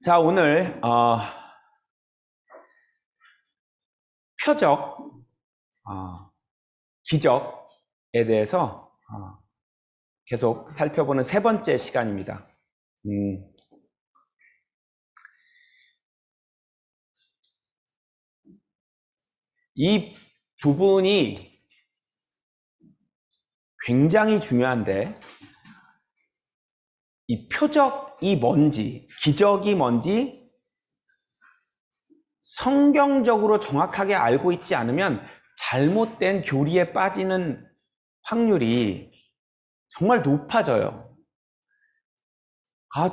자, 오늘 표적, 기적에 대해서 계속 살펴보는 세 번째 시간입니다. 이 부분이 굉장히 중요한데, 이 표적이 뭔지, 기적이 뭔지 성경적으로 정확하게 알고 있지 않으면 잘못된 교리에 빠지는 확률이 정말 높아져요.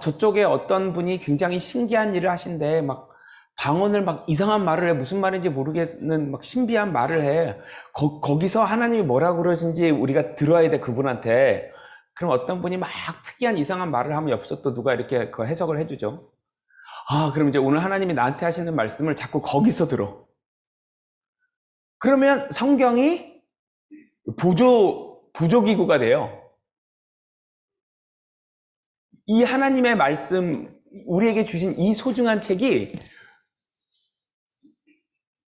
저쪽에 어떤 분이 굉장히 신기한 일을 하신대. 막 방언을 막 이상한 말을 해. 무슨 말인지 모르겠는 막 신비한 말을 해. 거기서 하나님이 뭐라고 그러신지 우리가 들어야 돼, 그분한테. 그럼 어떤 분이 막 특이한 이상한 말을 하면 옆에서 또 누가 이렇게 그 해석을 해주죠. 그럼 이제 오늘 하나님이 나한테 하시는 말씀을 자꾸 거기서 들어. 그러면 성경이 보조기구가 돼요. 이 하나님의 말씀, 우리에게 주신 이 소중한 책이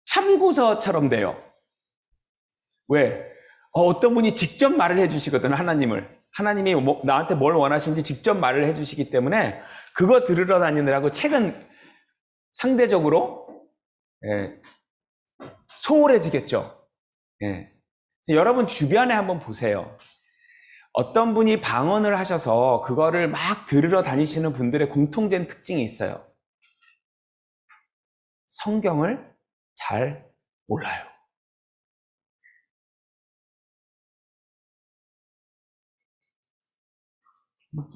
참고서처럼 돼요. 왜? 어떤 분이 직접 말을 해주시거든, 하나님이 나한테 뭘 원하시는지 직접 말을 해주시기 때문에 그거 들으러 다니느라고 책은 상대적으로 소홀해지겠죠. 여러분 주변에 한번 보세요. 어떤 분이 방언을 하셔서 그거를 막 들으러 다니시는 분들의 공통된 특징이 있어요. 성경을 잘 몰라요.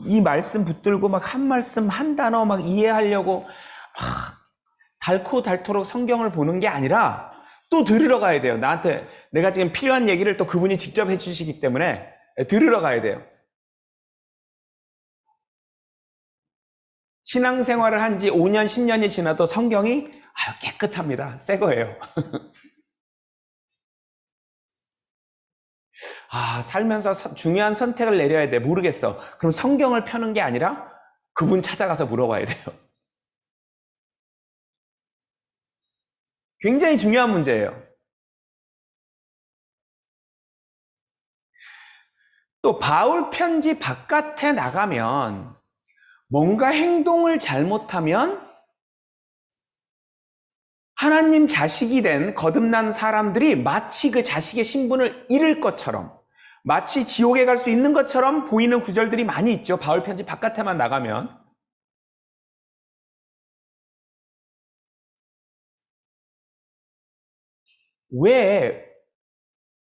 이 말씀 붙들고 막 한 말씀 한 단어 막 이해하려고 막 닳고 성경을 보는 게 아니라 또 들으러 가야 돼요. 내가 지금 필요한 얘기를 또 그분이 직접 해주시기 때문에 들으러 가야 돼요. 신앙생활을 한 지 5년, 10년이 지나도 성경이 깨끗합니다. 새 거예요. 살면서 중요한 선택을 내려야 돼. 모르겠어. 그럼 성경을 펴는 게 아니라 그분 찾아가서 물어봐야 돼요. 굉장히 중요한 문제예요. 또 바울 편지 바깥에 나가면 뭔가 행동을 잘못하면 하나님 자식이 된 거듭난 사람들이 마치 그 자식의 신분을 잃을 것처럼, 마치 지옥에 갈 수 있는 것처럼 보이는 구절들이 많이 있죠. 바울 편지 바깥에만 나가면. 왜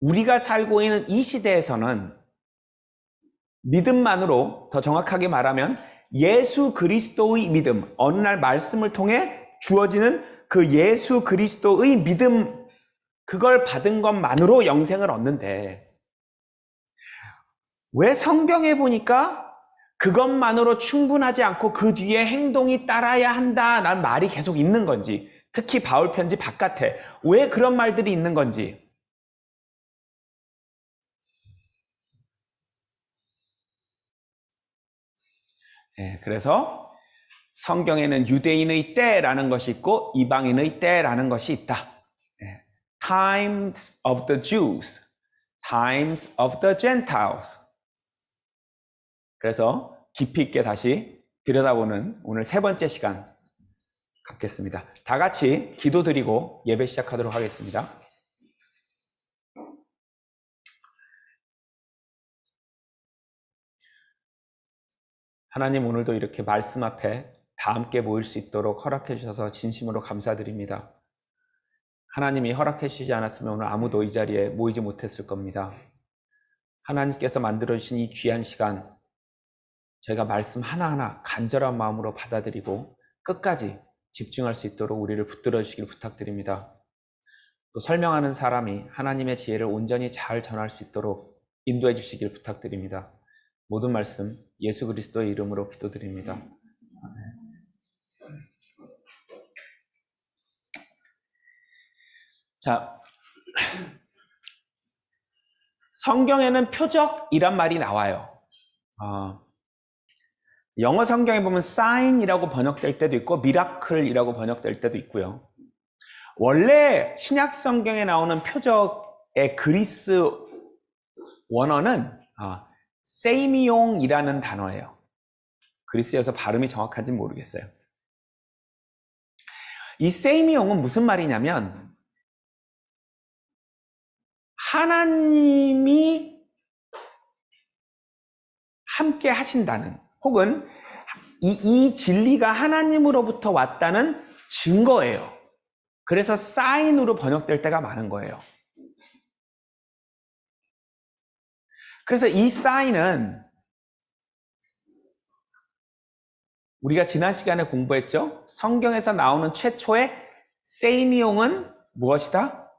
우리가 살고 있는 이 시대에서는 믿음만으로, 더 정확하게 말하면 예수 그리스도의 믿음, 어느 날 말씀을 통해 주어지는 그 예수 그리스도의 믿음, 그걸 받은 것만으로 영생을 얻는데, 왜 성경에 보니까 그것만으로 충분하지 않고 그 뒤에 행동이 따라야 한다라는 말이 계속 있는 건지, 특히 바울 편지 바깥에 왜 그런 말들이 있는 건지. 그래서 성경에는 유대인의 때라는 것이 있고 이방인의 때라는 것이 있다. Times of the Jews, Times of the Gentiles. 그래서 깊이 있게 다시 들여다보는 오늘 세 번째 시간 갖겠습니다. 다 같이 기도드리고 예배 시작하도록 하겠습니다. 하나님, 오늘도 이렇게 말씀 앞에 다 함께 모일 수 있도록 허락해 주셔서 진심으로 감사드립니다. 하나님이 허락해 주시지 않았으면 오늘 아무도 이 자리에 모이지 못했을 겁니다. 하나님께서 만들어주신 이 귀한 시간, 저희가 말씀 하나하나 간절한 마음으로 받아들이고 끝까지 집중할 수 있도록 우리를 붙들어 주시길 부탁드립니다. 또 설명하는 사람이 하나님의 지혜를 온전히 잘 전할 수 있도록 인도해 주시길 부탁드립니다. 모든 말씀 예수 그리스도의 이름으로 기도드립니다. 자, 성경에는 표적이란 말이 나와요. 영어 성경에 보면 sign이라고 번역될 때도 있고 miracle이라고 번역될 때도 있고요. 원래 신약 성경에 나오는 표적의 그리스 원어는 세이미용이라는 단어예요. 그리스여서 발음이 정확한지 모르겠어요. 이 세이미용은 무슨 말이냐면 하나님이 함께 하신다는, 혹은 이 진리가 하나님으로부터 왔다는 증거예요. 그래서 사인으로 번역될 때가 많은 거예요. 그래서 이 사인은 우리가 지난 시간에 공부했죠? 성경에서 나오는 최초의 세이미용은 무엇이다?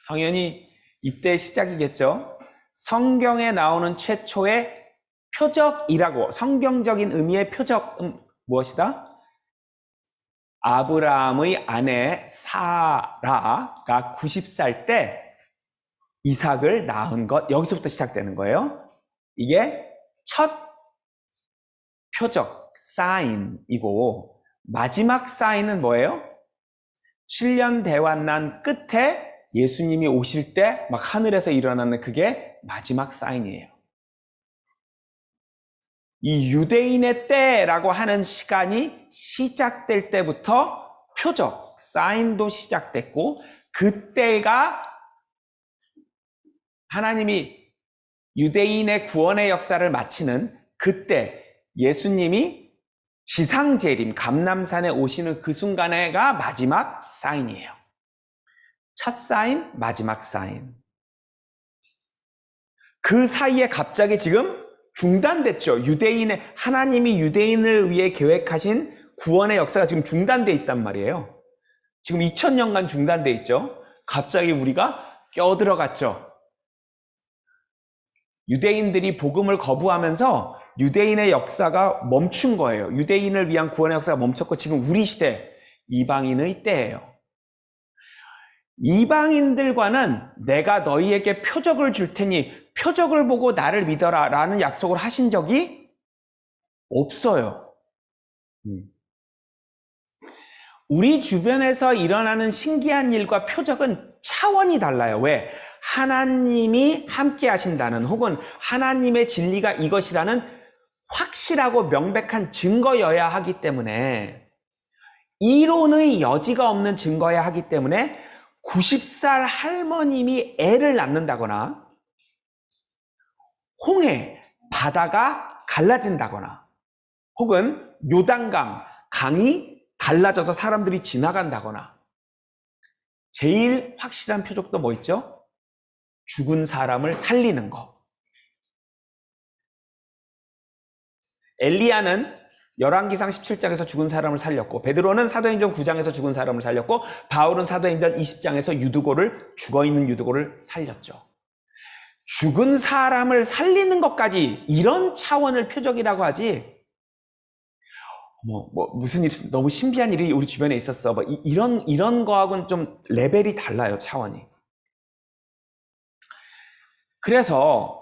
당연히 이때 시작이겠죠. 성경에 나오는 최초의 표적이라고, 성경적인 의미의 표적은 무엇이다? 아브라함의 아내 사라가 90살 때 이삭을 낳은 것, 여기서부터 시작되는 거예요. 이게 첫 표적, 사인이고, 마지막 사인은 뭐예요? 7년 대환난 끝에 예수님이 오실 때 막 하늘에서 일어나는 그게 마지막 사인이에요. 이 유대인의 때라고 하는 시간이 시작될 때부터 표적, 사인도 시작됐고, 그때가 하나님이 유대인의 구원의 역사를 마치는 그때 예수님이 지상재림, 감람산에 오시는 그 순간에가 마지막 사인이에요. 첫 사인, 마지막 사인. 그 사이에 갑자기 지금 중단됐죠. 하나님이 유대인을 위해 계획하신 구원의 역사가 지금 중단돼 있단 말이에요. 지금 2000년간 중단돼 있죠. 갑자기 우리가 껴들어갔죠. 유대인들이 복음을 거부하면서 유대인의 역사가 멈춘 거예요. 유대인을 위한 구원의 역사가 멈췄고 지금 우리 시대, 이방인의 때예요. 이방인들과는 내가 너희에게 표적을 줄 테니 표적을 보고 나를 믿어라 라는 약속을 하신 적이 없어요. 우리 주변에서 일어나는 신기한 일과 표적은 차원이 달라요. 왜? 하나님이 함께 하신다는, 혹은 하나님의 진리가 이것이라는 확실하고 명백한 증거여야 하기 때문에, 이론의 여지가 없는 증거여야 하기 때문에 90살 할머님이 애를 낳는다거나, 홍해, 바다가 갈라진다거나, 혹은 요단강, 강이 갈라져서 사람들이 지나간다거나, 제일 확실한 표적도 뭐 있죠? 죽은 사람을 살리는 거. 엘리야는 열왕기상 17장에서 죽은 사람을 살렸고, 베드로는 사도행전 9장에서 죽은 사람을 살렸고, 바울은 사도행전 20장에서 죽어있는 유두고를 살렸죠. 죽은 사람을 살리는 것까지 이런 차원을 표적이라고 하지, 무슨 일이, 너무 신비한 일이 우리 주변에 있었어. 이런 거하고는 좀 레벨이 달라요, 차원이. 그래서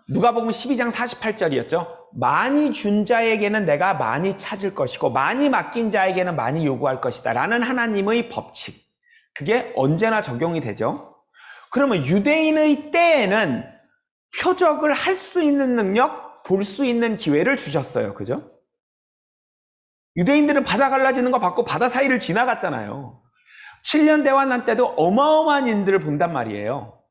누가복음 12장 48절이었죠. 많이 준 자에게는 내가 많이 찾을 것이고 많이 맡긴 자에게는 많이 요구할 것이다 라는 하나님의 법칙, 그게 언제나 적용이 되죠. 그러면 유대인의 때에는 표적을 할 수 있는 능력, 볼 수 있는 기회를 주셨어요. 그죠? 유대인들은 바다 갈라지는 거 받고 바다 사이를 지나갔잖아요. 7년 대환난 때도 어마어마한 인들을 본단 말이에요.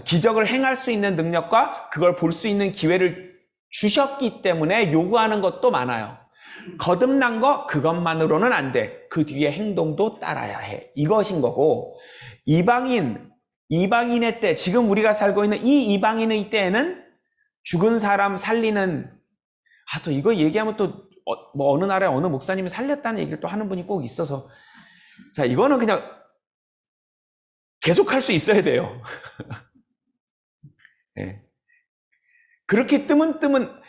기적을 행할 수 있는 능력과 그걸 볼 수 있는 기회를 주셨기 때문에 요구하는 것도 많아요. 거듭난 거, 그것만으로는 안 돼. 그 뒤에 행동도 따라야 해. 이것인 거고, 이방인의 때, 지금 우리가 살고 있는 이 이방인의 때에는 죽은 사람 살리는, 또 이거 얘기하면 또 어느 나라에 어느 목사님이 살렸다는 얘기를 또 하는 분이 꼭 있어서, 자, 이거는 그냥 계속 할 수 있어야 돼요. 네. 그렇게 뜨문뜨문,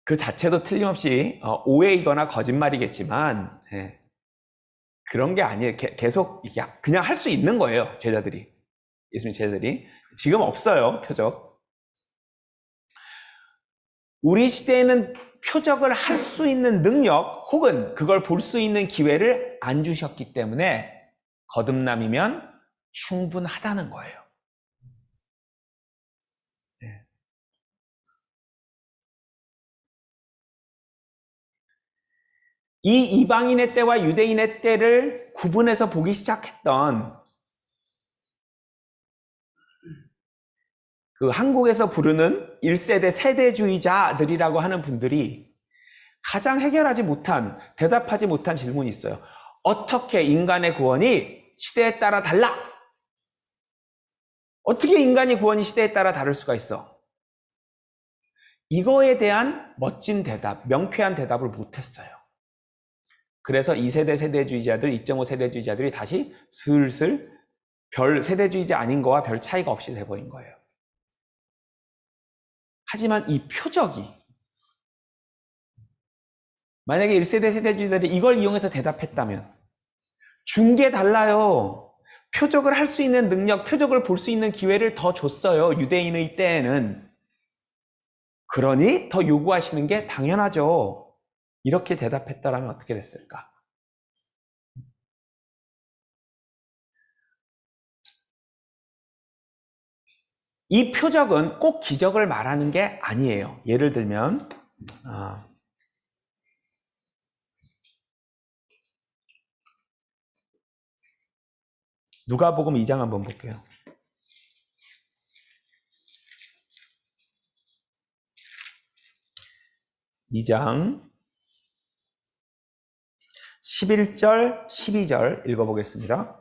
그 자체도 틀림없이 오해이거나 거짓말이겠지만, 그런 게 아니에요. 계속 그냥 할 수 있는 거예요, 제자들이. 예수님 제자들이. 지금 없어요, 표적. 우리 시대에는 표적을 할 수 있는 능력 혹은 그걸 볼 수 있는 기회를 안 주셨기 때문에 거듭남이면 충분하다는 거예요. 네. 이 이방인의 때와 유대인의 때를 구분해서 보기 시작했던 그 한국에서 부르는 1세대 세대주의자들이라고 하는 분들이 가장 해결하지 못한, 대답하지 못한 질문이 있어요. 어떻게 인간의 구원이 시대에 따라 달라? 어떻게 인간의 구원이 시대에 따라 다를 수가 있어? 이거에 대한 멋진 대답, 명쾌한 대답을 못했어요. 그래서 2세대 세대주의자들, 2.5 세대주의자들이 다시 슬슬 별 세대주의자 아닌 거와 별 차이가 없이 돼버린 거예요. 하지만 이 표적이 만약에 1세대 세대주의자들이 이걸 이용해서 대답했다면 준 게 달라요. 표적을 할 수 있는 능력, 표적을 볼 수 있는 기회를 더 줬어요. 유대인의 때에는. 그러니 더 요구하시는 게 당연하죠. 이렇게 대답했다라면 어떻게 됐을까? 이 표적은 꼭 기적을 말하는 게 아니에요. 예를 들면 누가복음 2장 한번 볼게요. 2장 11절, 12절 읽어보겠습니다.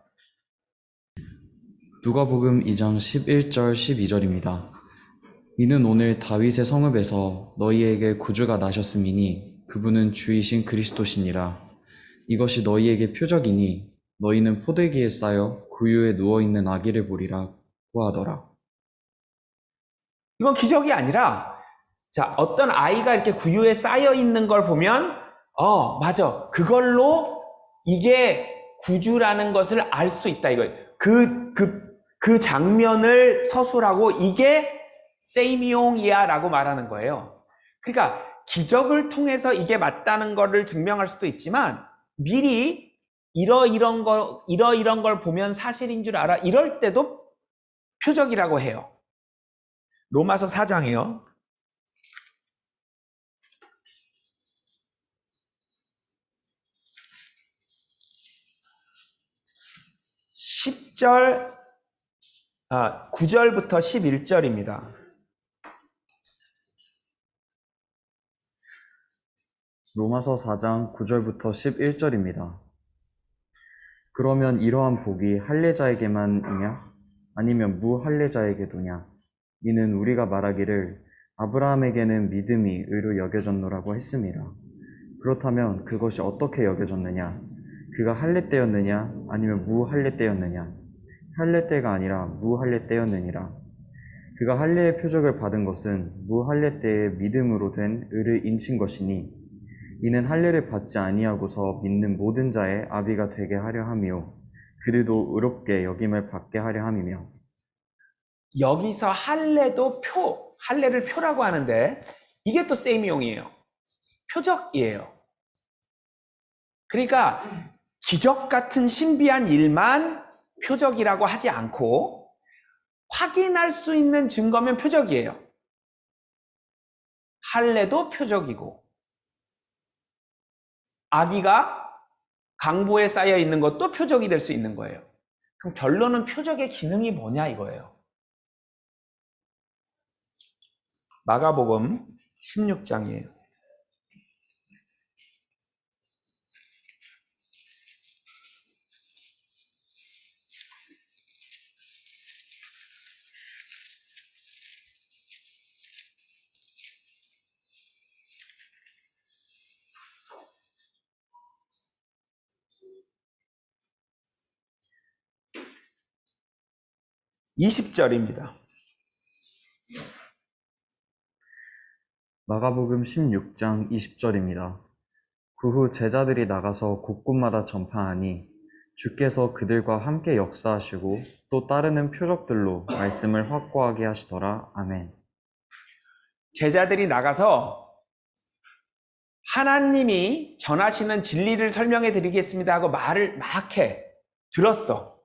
누가복음 2장 11절 12절입니다. 이는 오늘 다윗의 성읍에서 너희에게 구주가 나셨음이니 그분은 주이신 그리스도시니라. 이것이 너희에게 표적이니 너희는 포도기에 쌓여 구유에 누워있는 아기를 보리라고 하더라. 이건 기적이 아니라 자, 어떤 아이가 이렇게 구유에 쌓여 있는 걸 보면 맞아. 그걸로 이게 구주라는 것을 알 수 있다 이거예요. 그 장면을 서술하고 이게 세이미용이야라고 말하는 거예요. 그러니까 기적을 통해서 이게 맞다는 거를 증명할 수도 있지만 미리 이런 걸 보면 사실인 줄 알아. 이럴 때도 표적이라고 해요. 로마서 4장이요. 9절부터 11절입니다. 로마서 4장 9절부터 11절입니다. 그러면 이러한 복이 할례자에게만이냐? 아니면 무할례자에게도냐? 이는 우리가 말하기를 아브라함에게는 믿음이 의로 여겨졌노라고 했습니다. 그렇다면 그것이 어떻게 여겨졌느냐? 그가 할례 때였느냐? 아니면 무할례 때였느냐? 할례 때가 아니라 무할례 때였느니라. 그가 할례의 표적을 받은 것은 무할례 때의 믿음으로 된 의를 인친 것이니 이는 할례를 받지 아니하고서 믿는 모든 자의 아비가 되게 하려 함이요 그들도 의롭게 여김을 받게 하려 함이며. 여기서 할례도 할례를 표라고 하는데 이게 또 세이미용이에요. 표적이에요. 그러니까 기적 같은 신비한 일만 표적이라고 하지 않고 확인할 수 있는 증거면 표적이에요. 할례도 표적이고 아기가 강보에 쌓여 있는 것도 표적이 될 수 있는 거예요. 그럼 결론은 표적의 기능이 뭐냐 이거예요. 마가복음 16장이에요. (20절입니다) 마가복음 16장 20절입니다. 그 후 제자들이 나가서 곳곳마다 전파하니 주께서 그들과 함께 역사하시고 또 따르는 표적들로 말씀을 확고하게 하시더라. 아멘. 제자들이 나가서 하나님이 전하시는 진리를 설명해 드리겠습니다 하고 말을 막 해. 들었어.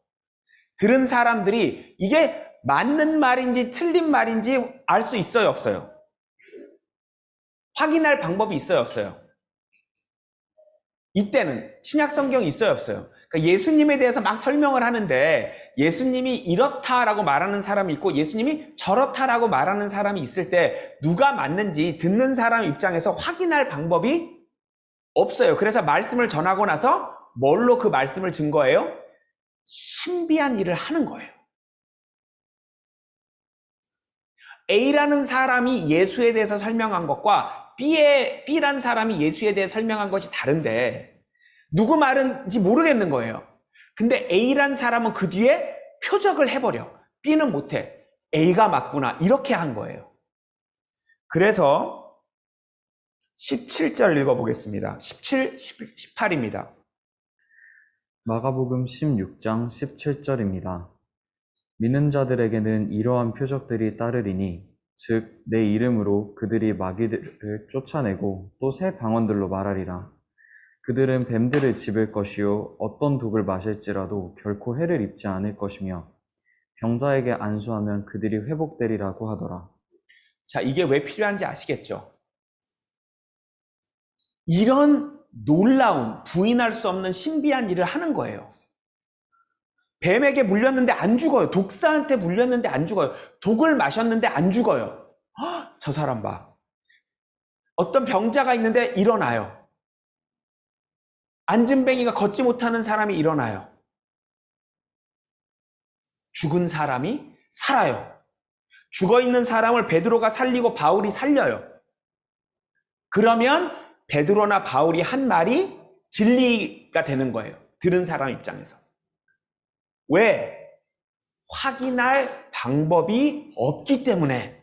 들은 사람들이 이게 맞는 말인지 틀린 말인지 알 수 있어요, 없어요? 확인할 방법이 있어요, 없어요? 이때는 신약 성경이 있어요, 없어요? 그러니까 예수님에 대해서 막 설명을 하는데 예수님이 이렇다라고 말하는 사람이 있고 예수님이 저렇다라고 말하는 사람이 있을 때 누가 맞는지 듣는 사람 입장에서 확인할 방법이 없어요. 그래서 말씀을 전하고 나서 뭘로 그 말씀을 증거해요? 신비한 일을 하는 거예요. A라는 사람이 예수에 대해서 설명한 것과 B라는 사람이 예수에 대해 설명한 것이 다른데 누구 말인지 모르겠는 거예요. 근데 A라는 사람은 그 뒤에 표적을 해버려. B는 못해. A가 맞구나. 이렇게 한 거예요. 그래서 17절 읽어보겠습니다. 17, 18입니다. 마가복음 16장 17절입니다. 믿는 자들에게는 이러한 표적들이 따르리니 즉 내 이름으로 그들이 마귀들을 쫓아내고 또 새 방언들로 말하리라. 그들은 뱀들을 집을 것이요 어떤 독을 마실지라도 결코 해를 입지 않을 것이며 병자에게 안수하면 그들이 회복되리라고 하더라. 자, 이게 왜 필요한지 아시겠죠? 이런 놀라운 부인할 수 없는 신비한 일을 하는 거예요. 뱀에게 물렸는데 안 죽어요. 독사한테 물렸는데 안 죽어요. 독을 마셨는데 안 죽어요. 저 사람 봐. 어떤 병자가 있는데 일어나요. 안진뱅이가 걷지 못하는 사람이 일어나요. 죽은 사람이 살아요. 죽어있는 사람을 베드로가 살리고 바울이 살려요. 그러면 베드로나 바울이 한 말이 진리가 되는 거예요. 들은 사람 입장에서. 왜? 확인할 방법이 없기 때문에.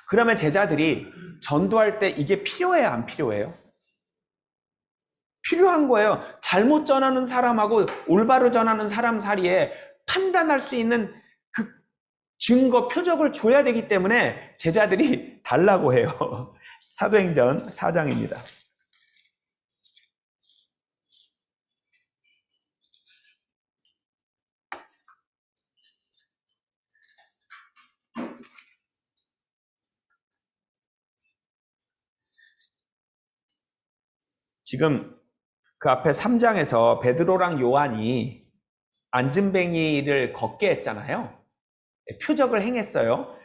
그러면 제자들이 전도할 때 이게 필요해요, 안 필요해요? 필요한 거예요. 잘못 전하는 사람하고 올바로 전하는 사람 사이에 판단할 수 있는 그 증거, 표적을 줘야 되기 때문에 제자들이 달라고 해요. 사도행전 4장입니다. 지금 그 앞에 3장에서 베드로랑 요한이 안진뱅이를 걷게 했잖아요. 표적을 행했어요.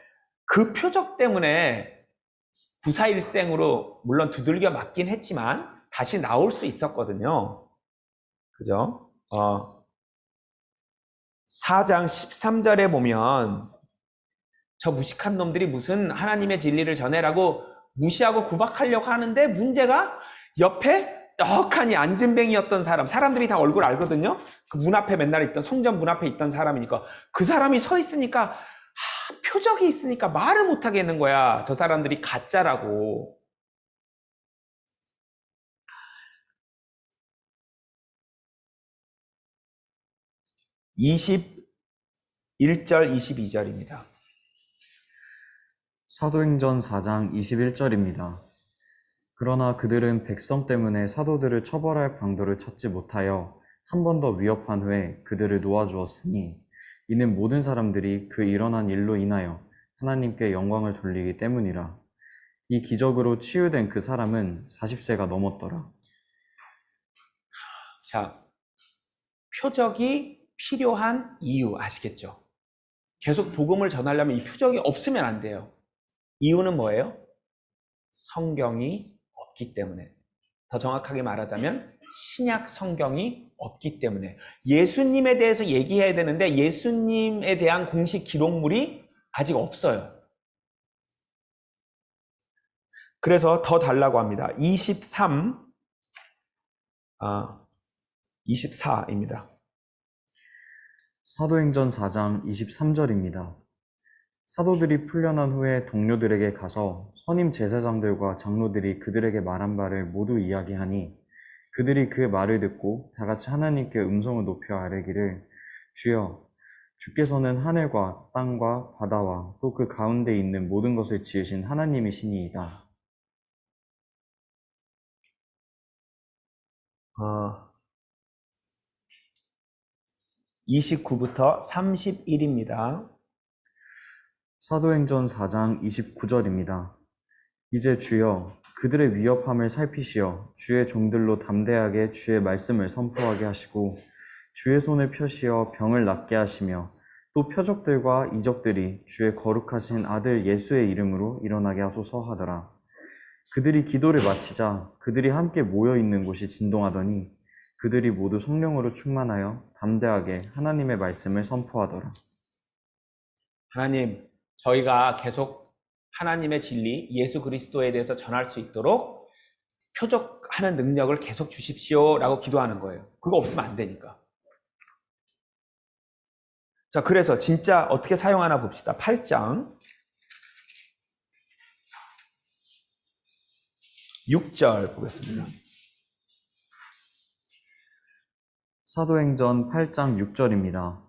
그 표적 때문에 구사일생으로 물론 두들겨 맞긴 했지만 다시 나올 수 있었거든요. 그죠? 4장 13절에 보면 저 무식한 놈들이 무슨 하나님의 진리를 전해라고 무시하고 구박하려고 하는데 문제가 옆에 떡하니 안진뱅이였던 사람들이 다 얼굴 알거든요. 그 문 앞에 맨날 있던 성전 문 앞에 있던 사람이니까 그 사람이 서 있으니까 표적이 있으니까 말을 못 하겠는 거야. 저 사람들이 가짜라고. (21절) 22절입니다. 사도행전 4장 21절입니다. 그러나 그들은 백성 때문에 사도들을 처벌할 방도를 찾지 못하여 한 번 더 위협한 후에 그들을 놓아주었으니 이는 모든 사람들이 그 일어난 일로 인하여 하나님께 영광을 돌리기 때문이라. 이 기적으로 치유된 그 사람은 40세가 넘었더라. 자, 표적이 필요한 이유 아시겠죠? 계속 복음을 전하려면 이 표적이 없으면 안 돼요. 이유는 뭐예요? 성경이 없기 때문에. 더 정확하게 말하자면 신약 성경이 없기 때문에. 예수님에 대해서 얘기해야 되는데 예수님에 대한 공식 기록물이 아직 없어요. 그래서 더 달라고 합니다. 24입니다. 사도행전 4장 23절입니다. 사도들이 풀려난 후에 동료들에게 가서 선임 제사장들과 장로들이 그들에게 말한 바를 모두 이야기하니 그들이 그 말을 듣고 다 같이 하나님께 음성을 높여 아뢰기를 주여 주께서는 하늘과 땅과 바다와 또 그 가운데 있는 모든 것을 지으신 하나님이시니이다. 29부터 31입니다. 사도행전 4장 29절입니다. 이제 주여 그들의 위협함을 살피시어 주의 종들로 담대하게 주의 말씀을 선포하게 하시고 주의 손을 펴시어 병을 낫게 하시며 또 표적들과 이적들이 주의 거룩하신 아들 예수의 이름으로 일어나게 하소서 하더라. 그들이 기도를 마치자 그들이 함께 모여 있는 곳이 진동하더니 그들이 모두 성령으로 충만하여 담대하게 하나님의 말씀을 선포하더라. 하나님, 저희가 계속 하나님의 진리, 예수 그리스도에 대해서 전할 수 있도록 표적하는 능력을 계속 주십시오 라고 기도하는 거예요. 그거 없으면 안 되니까. 자, 그래서 진짜 어떻게 사용하나 봅시다. 8장 6절 보겠습니다. 사도행전 8장 6절입니다.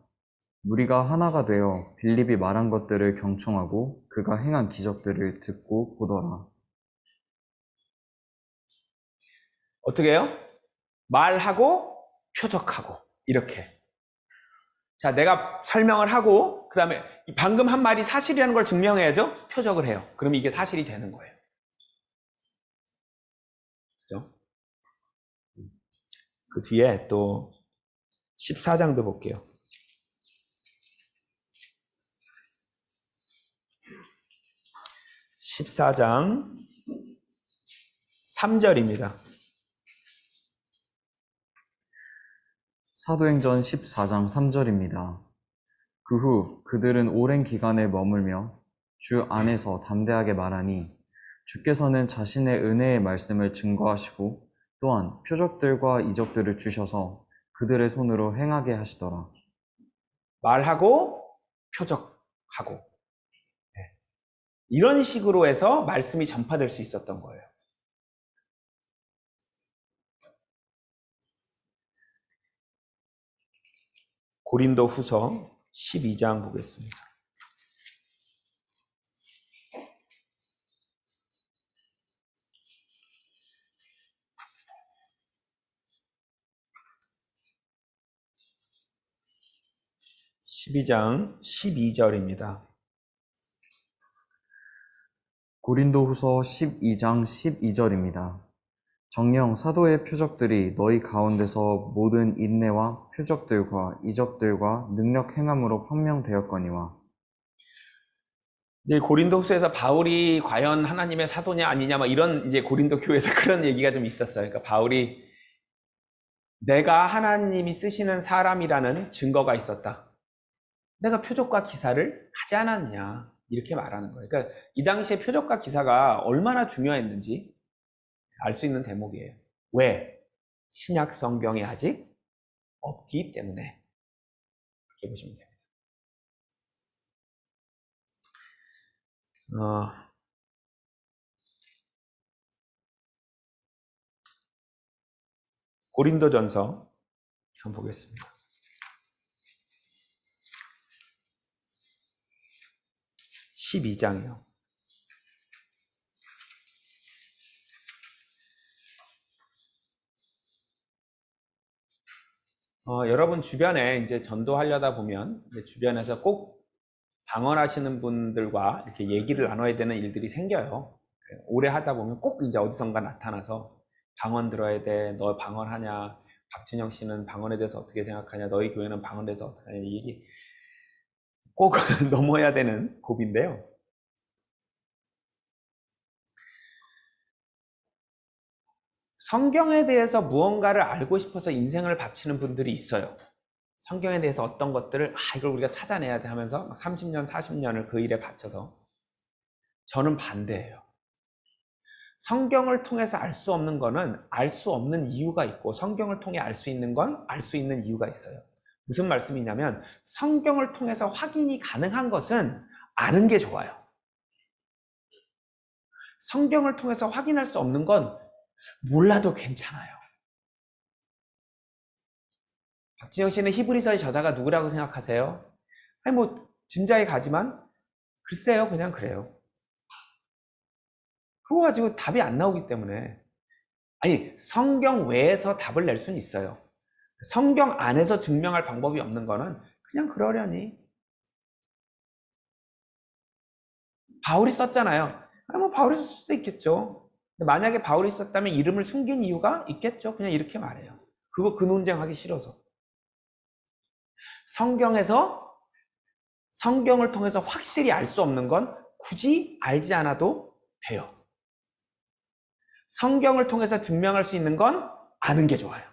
우리가 하나가 되어 빌립이 말한 것들을 경청하고 그가 행한 기적들을 듣고 보더라. 어떻게 해요? 말하고 표적하고 이렇게. 자, 내가 설명을 하고 그 다음에 방금 한 말이 사실이라는 걸 증명해야죠. 표적을 해요. 그럼 이게 사실이 되는 거예요. 그죠? 그 뒤에 또 14장도 볼게요. 14장 3절입니다. 사도행전 14장 3절입니다. 그 후 그들은 오랜 기간에 머물며 주 안에서 담대하게 말하니 주께서는 자신의 은혜의 말씀을 증거하시고 또한 표적들과 이적들을 주셔서 그들의 손으로 행하게 하시더라. 말하고 표적하고 네. 이런 식으로 해서 말씀이 전파될 수 있었던 거예요. 고린도 후서 12장 보겠습니다. (12장) 12절입니다. 고린도후서 12장 12절입니다. 정녕 사도의 표적들이 너희 가운데서 모든 인내와 표적들과 이적들과 능력 행함으로 판명되었거니와. 이제 고린도후서에서 바울이 과연 하나님의 사도냐 아니냐 막 이런 이제 고린도 교회에서 그런 얘기가 좀 있었어요. 그러니까 바울이 내가 하나님이 쓰시는 사람이라는 증거가 있었다. 내가 표적과 기사를 하지 않았느냐 이렇게 말하는 거예요. 그러니까 이 당시에 표적과 기사가 얼마나 중요했는지 알 수 있는 대목이에요. 왜? 신약 성경이 아직 없기 때문에. 그렇게 보시면 됩니다. 고린도전서 한번 보겠습니다. 12장이요. 여러분 주변에 이제 전도하려다 보면 이제 주변에서 꼭 방언하시는 분들과 이렇게 얘기를 나눠야 되는 일들이 생겨요. 오래 하다 보면 꼭 이제 어디선가 나타나서 방언 들어야 돼. 너 방언하냐? 박진영 씨는 방언에 대해서 어떻게 생각하냐? 너희 교회는 방언에 대해서 어떻게 하냐? 이 얘기 꼭 넘어야 되는 고비인데요. 성경에 대해서 무언가를 알고 싶어서 인생을 바치는 분들이 있어요. 성경에 대해서 어떤 것들을 이걸 우리가 찾아내야 돼 하면서 30년, 40년을 그 일에 바쳐서. 저는 반대예요. 성경을 통해서 알 수 없는 거는 알 수 없는 이유가 있고 성경을 통해 알 수 있는 건 알 수 있는 이유가 있어요. 무슨 말씀이냐면 성경을 통해서 확인이 가능한 것은 아는 게 좋아요. 성경을 통해서 확인할 수 없는 건 몰라도 괜찮아요. 박진영 씨는 히브리서의 저자가 누구라고 생각하세요? 아니 뭐 짐작이 가지만 글쎄요, 그냥 그래요. 그거 가지고 답이 안 나오기 때문에. 아니, 성경 외에서 답을 낼 수는 있어요. 성경 안에서 증명할 방법이 없는 거는 그냥 그러려니. 바울이 썼잖아요. 아니 뭐 바울이 썼을 수도 있겠죠. 근데 만약에 바울이 썼다면 이름을 숨긴 이유가 있겠죠. 그냥 이렇게 말해요. 그거 그 논쟁하기 싫어서. 성경을 통해서 확실히 알 수 없는 건 굳이 알지 않아도 돼요. 성경을 통해서 증명할 수 있는 건 아는 게 좋아요.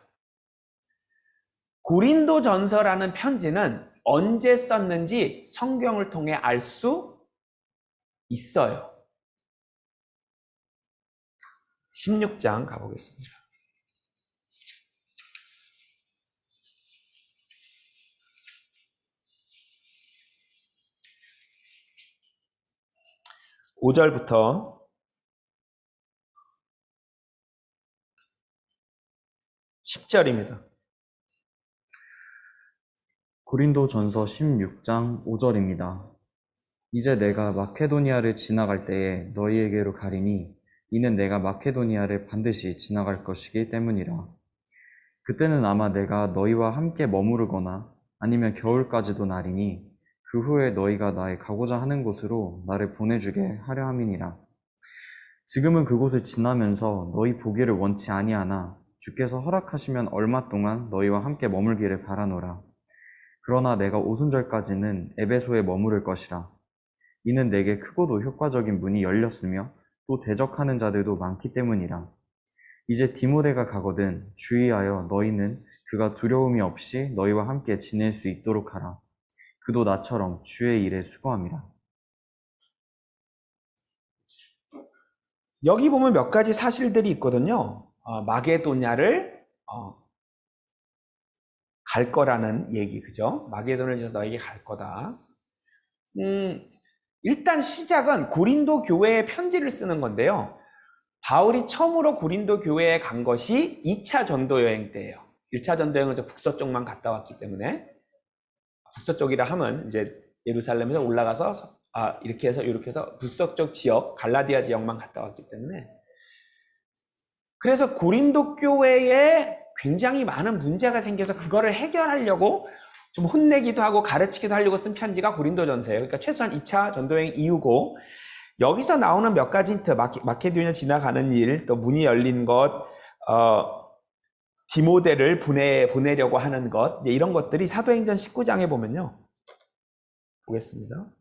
고린도전서라는 편지는 언제 썼는지 성경을 통해 알 수 있어요. 16장 가보겠습니다. (5절부터) 10절입니다. 고린도전서 16장 5절입니다. 이제 내가 마케도니아를 지나갈 때에 너희에게로 가리니 이는 내가 마케도니아를 반드시 지나갈 것이기 때문이라. 그때는 아마 내가 너희와 함께 머무르거나 아니면 겨울까지도 나리니 그 후에 너희가 나의 가고자 하는 곳으로 나를 보내주게 하려 함이니라. 지금은 그곳을 지나면서 너희 보기를 원치 아니하나 주께서 허락하시면 얼마 동안 너희와 함께 머물기를 바라노라. 그러나 내가 오순절까지는 에베소에 머무를 것이라. 이는 내게 크고도 효과적인 문이 열렸으며 또 대적하는 자들도 많기 때문이라. 이제 디모데가 가거든 주의하여 너희는 그가 두려움이 없이 너희와 함께 지낼 수 있도록 하라. 그도 나처럼 주의 일에 수고함이라. 여기 보면 몇 가지 사실들이 있거든요. 마게도냐를 갈 거라는 얘기, 그죠? 마게도냐에서 너에게 갈 거다. 일단 시작은 고린도 교회에 편지를 쓰는 건데요. 바울이 처음으로 고린도 교회에 간 것이 2차 전도 여행 때예요. 1차 전도 여행은 북서쪽만 갔다 왔기 때문에, 북서쪽이라 하면 이제 예루살렘에서 올라가서 이렇게 해서 북서쪽 지역, 갈라디아 지역만 갔다 왔기 때문에, 그래서 고린도 교회에 굉장히 많은 문제가 생겨서 그거를 해결하려고 좀 혼내기도 하고 가르치기도 하려고 쓴 편지가 고린도전서예요. 그러니까 최소한 2차 전도여행 이후고, 여기서 나오는 몇 가지 힌트, 마케도니아 지나가는 일, 또 문이 열린 것, 디모데를 보내려고 하는 것, 이런 것들이 사도행전 19장에 보면요. 보겠습니다.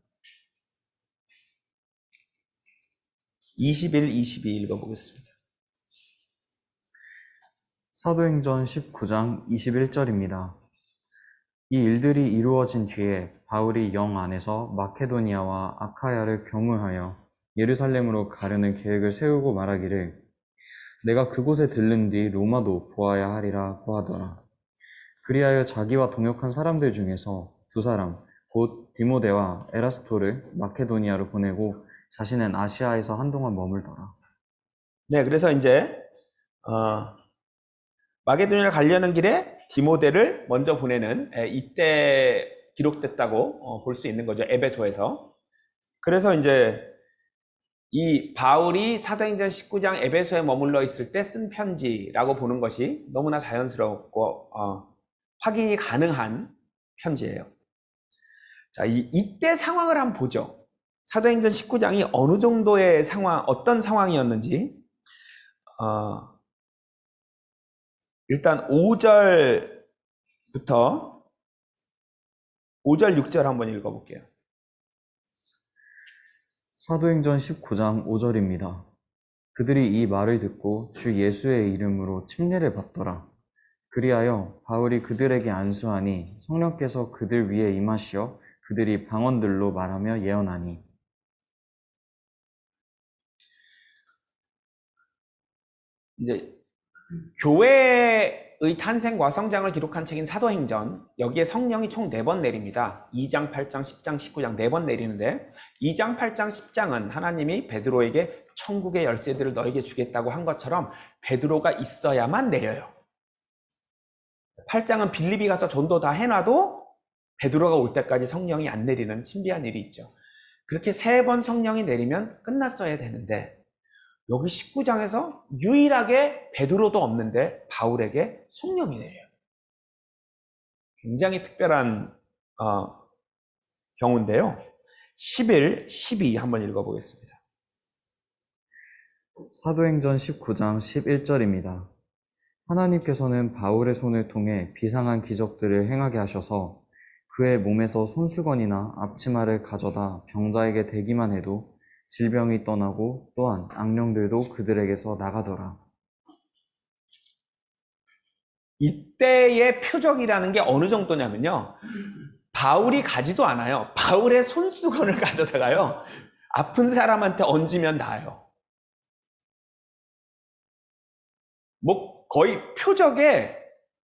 21, 22 읽어보겠습니다. 사도행전 19장 21절입니다. 이 일들이 이루어진 뒤에 바울이 영 안에서 마케도니아와 아카야를 경유하여 예루살렘으로 가려는 계획을 세우고 말하기를 내가 그곳에 들른 뒤 로마도 보아야 하리라고 하더라. 그리하여 자기와 동역한 사람들 중에서 두 사람 곧 디모데와 에라스토를 마케도니아로 보내고 자신은 아시아에서 한동안 머물더라. 네, 그래서 이제 마게도니아를 가려는 길에 디모데를 먼저 보내는, 이때 기록됐다고 볼 수 있는 거죠. 에베소에서. 그래서 이제 이 바울이 사도행전 19장 에베소에 머물러 있을 때 쓴 편지라고 보는 것이 너무나 자연스럽고 확인이 가능한 편지예요. 자, 이때 상황을 한번 보죠. 사도행전 19장이 어느 정도의 상황, 어떤 상황이었는지. 일단 5절 6절 한번 읽어볼게요. 사도행전 19장 5절입니다. 그들이 이 말을 듣고 주 예수의 이름으로 침례를 받더라. 그리하여 바울이 그들에게 안수하니 성령께서 그들 위에 임하시어 그들이 방언들로 말하며 예언하니. 이제 교회의 탄생과 성장을 기록한 책인 사도행전, 여기에 성령이 총 4번 내립니다. 2장, 8장, 10장, 19장 4번 내리는데 2장, 8장, 10장은 하나님이 베드로에게 천국의 열쇠들을 너에게 주겠다고 한 것처럼 베드로가 있어야만 내려요. 8장은 빌립이 가서 전도 다 해놔도 베드로가 올 때까지 성령이 안 내리는 신비한 일이 있죠. 그렇게 3번 성령이 내리면 끝났어야 되는데 여기 19장에서 유일하게 베드로도 없는데 바울에게 성령이 내려요. 굉장히 특별한 경우인데요. 11, 12 한번 읽어보겠습니다. 사도행전 19장 11절입니다. 하나님께서는 바울의 손을 통해 비상한 기적들을 행하게 하셔서 그의 몸에서 손수건이나 앞치마를 가져다 병자에게 대기만 해도 질병이 떠나고 또한 악령들도 그들에게서 나가더라. 이때의 표적이라는 게 어느 정도냐면요. 바울이 가지도 않아요. 바울의 손수건을 가져다가요. 아픈 사람한테 얹으면 나아요. 뭐 거의 표적의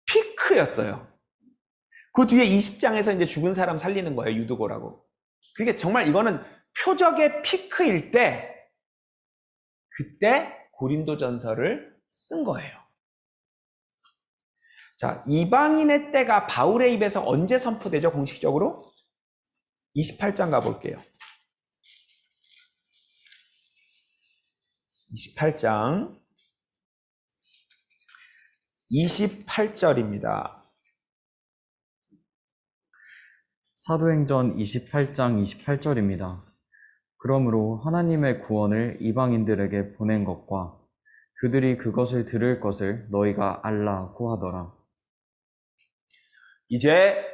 피크였어요. 그 뒤에 20장에서 이제 죽은 사람 살리는 거예요. 유두고라고. 그게 정말 이거는 표적의 피크일 때 그때 고린도전서를 쓴 거예요. 자, 이방인의 때가 바울의 입에서 언제 선포되죠? 공식적으로? 28장 가볼게요. 28장 28절입니다. 사도행전 28장 28절입니다. 그러므로 하나님의 구원을 이방인들에게 보낸 것과 그들이 그것을 들을 것을 너희가 알라고 하더라. 이제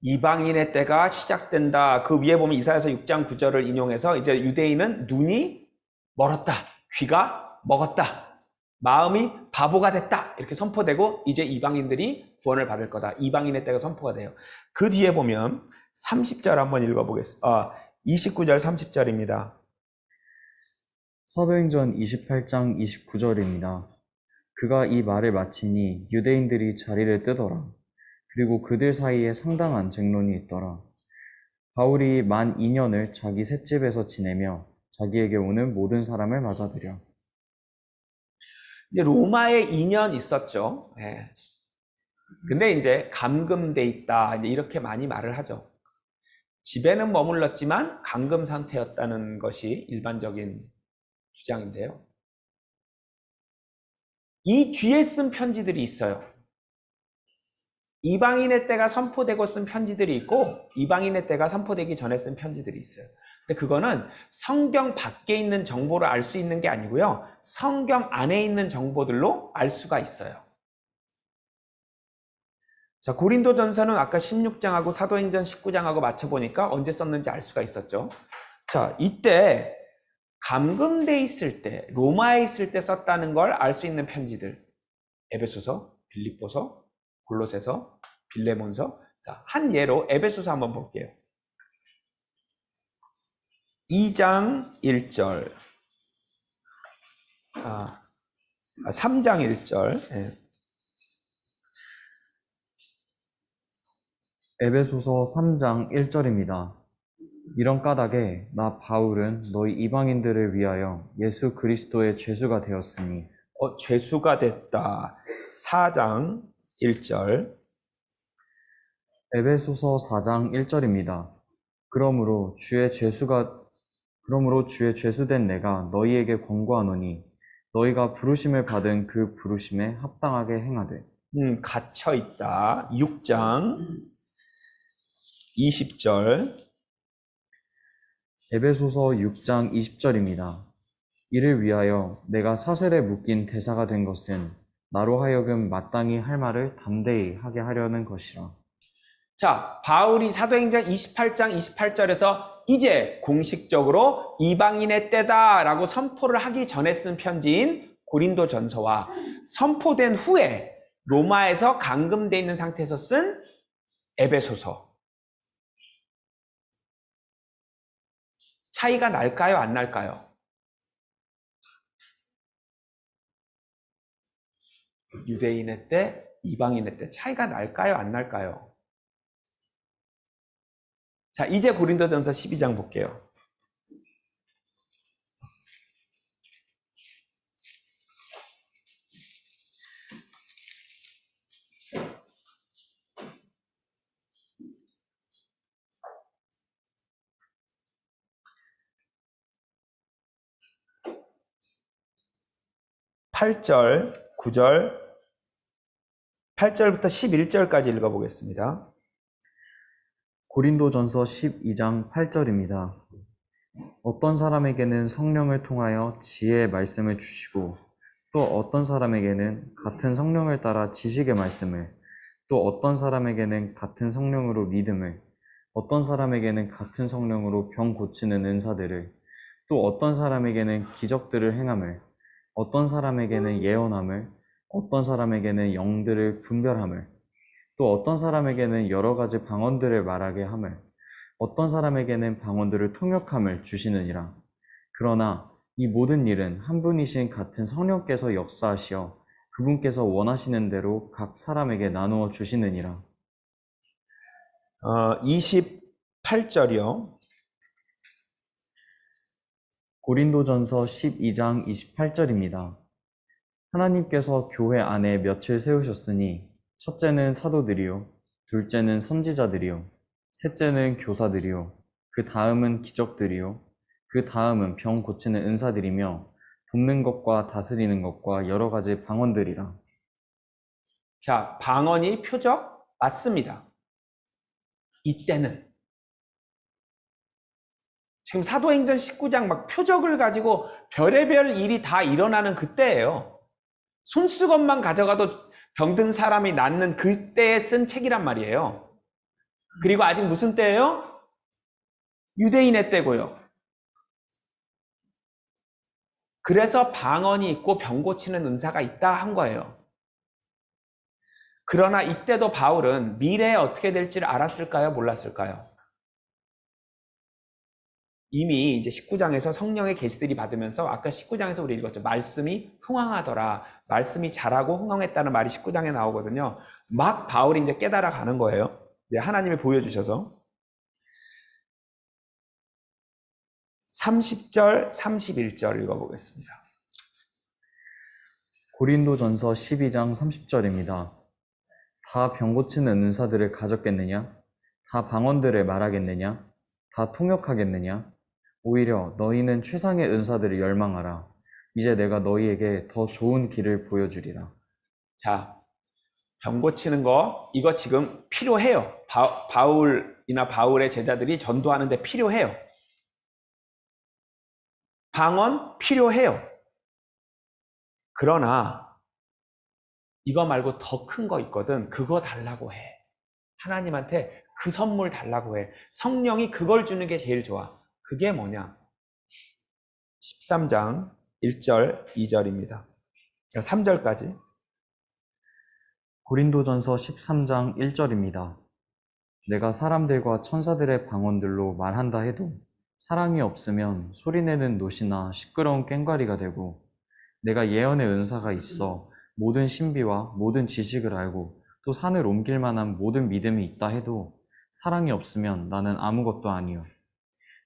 이방인의 때가 시작된다. 그 위에 보면 이사야서 6장 9절을 인용해서 이제 유대인은 눈이 멀었다. 귀가 먹었다. 마음이 바보가 됐다. 이렇게 선포되고 이제 이방인들이 구원을 받을 거다. 이방인의 때가 선포가 돼요. 그 뒤에 보면 30절 한번 읽어보겠습니다. 29절 30절입니다. 사도행전 28장 29절입니다. 그가 이 말을 마치니 유대인들이 자리를 뜨더라. 그리고 그들 사이에 상당한 쟁론이 있더라. 바울이 만 2년을 자기 셋집에서 지내며 자기에게 오는 모든 사람을 맞아들여. 이제 로마에 2년 있었죠. 네. 근데 이제 감금돼 있다. 이제 이렇게 많이 말을 하죠. 집에는 머물렀지만 감금 상태였다는 것이 일반적인 주장인데요. 이 뒤에 쓴 편지들이 있어요. 이방인의 때가 선포되고 쓴 편지들이 있고 이방인의 때가 선포되기 전에 쓴 편지들이 있어요. 근데 그거는 성경 밖에 있는 정보를 알 수 있는 게 아니고요. 성경 안에 있는 정보들로 알 수가 있어요. 자, 고린도전서는 아까 16장하고 사도행전 19장하고 맞춰보니까 언제 썼는지 알 수가 있었죠. 자, 이때 감금돼 있을 때, 로마에 있을 때 썼다는 걸 알 수 있는 편지들. 에베소서, 빌립보서, 골로새서, 빌레몬서. 자, 한 예로 에베소서 한번 볼게요. 2장 1절. 3장 1절. 네. 에베소서 3장 1절입니다. 이런 까닭에 나 바울은 너희 이방인들을 위하여 예수 그리스도의 죄수가 되었으니 죄수가 됐다. 4장 1절. 에베소서 4장 1절입니다. 그러므로 주의 죄수된 내가 너희에게 권고하노니 너희가 부르심을 받은 그 부르심에 합당하게 행하되. 갇혀 있다. 6장 20절. 에베소서 6장 20절입니다. 이를 위하여 내가 사슬에 묶인 대사가 된 것은 나로 하여금 마땅히 할 말을 담대히 하게 하려는 것이라. 자, 바울이 사도행전 28장 28절에서 이제 공식적으로 이방인의 때다라고 선포를 하기 전에 쓴 편지인 고린도전서와 선포된 후에 로마에서 감금돼 있는 상태에서 쓴 에베소서. 차이가 날까요? 안 날까요? 유대인의 때, 이방인의 때 차이가 날까요? 안 날까요? 자, 이제 고린도전서 12장 볼게요. 팔절 9절, 8절부터 11절까지 읽어보겠습니다. 고린도전서 12장 8절입니다. 어떤 사람에게는 성령을 통하여 지혜의 말씀을 주시고 또 어떤 사람에게는 같은 성령을 따라 지식의 말씀을, 또 어떤 사람에게는 같은 성령으로 믿음을, 어떤 사람에게는 같은 성령으로 병 고치는 은사들을, 또 어떤 사람에게는 기적들을 행함을, 어떤 사람에게는 예언함을, 어떤 사람에게는 영들을 분별함을, 또 어떤 사람에게는 여러 가지 방언들을 말하게 함을, 어떤 사람에게는 방언들을 통역함을 주시느니라. 그러나 이 모든 일은 한 분이신 같은 성령께서 역사하시어 그분께서 원하시는 대로 각 사람에게 나누어 주시느니라. 28절이요. 고린도전서 12장 28절입니다. 하나님께서 교회 안에 몇을 세우셨으니 첫째는 사도들이요, 둘째는 선지자들이요, 셋째는 교사들이요, 그 다음은 기적들이요, 그 다음은 병 고치는 은사들이며 돕는 것과 다스리는 것과 여러 가지 방언들이라. 자, 방언이 표적? 맞습니다. 이때는. 지금 사도행전 19장 막 표적을 가지고 별의별 일이 다 일어나는 그때예요. 손수건만 가져가도 병든 사람이 낫는 그때에 쓴 책이란 말이에요. 그리고 아직 무슨 때예요? 유대인의 때고요. 그래서 방언이 있고 병 고치는 은사가 있다 한 거예요. 그러나 이때도 바울은 미래에 어떻게 될지를 알았을까요? 몰랐을까요? 이미 이제 19장에서 성령의 계시들이 받으면서 아까 19장에서 우리 읽었죠. 말씀이 흥황하더라. 말씀이 자라고 흥황했다는 말이 19장에 나오거든요. 막 바울이 이제 깨달아 가는 거예요. 하나님이 보여주셔서. 30절, 31절 읽어보겠습니다. 고린도전서 12장 30절입니다. 다 병 고치는 은사들을 가졌겠느냐? 다 방언들을 말하겠느냐? 다 통역하겠느냐? 오히려 너희는 최상의 은사들을 열망하라. 이제 내가 너희에게 더 좋은 길을 보여주리라. 자, 병 고치는 거 이거 지금 필요해요. 바울이나 바울의 제자들이 전도하는데 필요해요. 방언 필요해요. 그러나 이거 말고 더 큰 거 있거든. 그거 달라고 해. 하나님한테 그 선물 달라고 해. 성령이 그걸 주는 게 제일 좋아. 그게 뭐냐? 13장 1절 2절입니다. 3절까지. 고린도전서 13장 1절입니다. 내가 사람들과 천사들의 방언들로 말한다 해도 사랑이 없으면 소리내는 노시나 시끄러운 꽹과리가 되고, 내가 예언의 은사가 있어 모든 신비와 모든 지식을 알고 또 산을 옮길 만한 모든 믿음이 있다 해도 사랑이 없으면 나는 아무것도 아니요.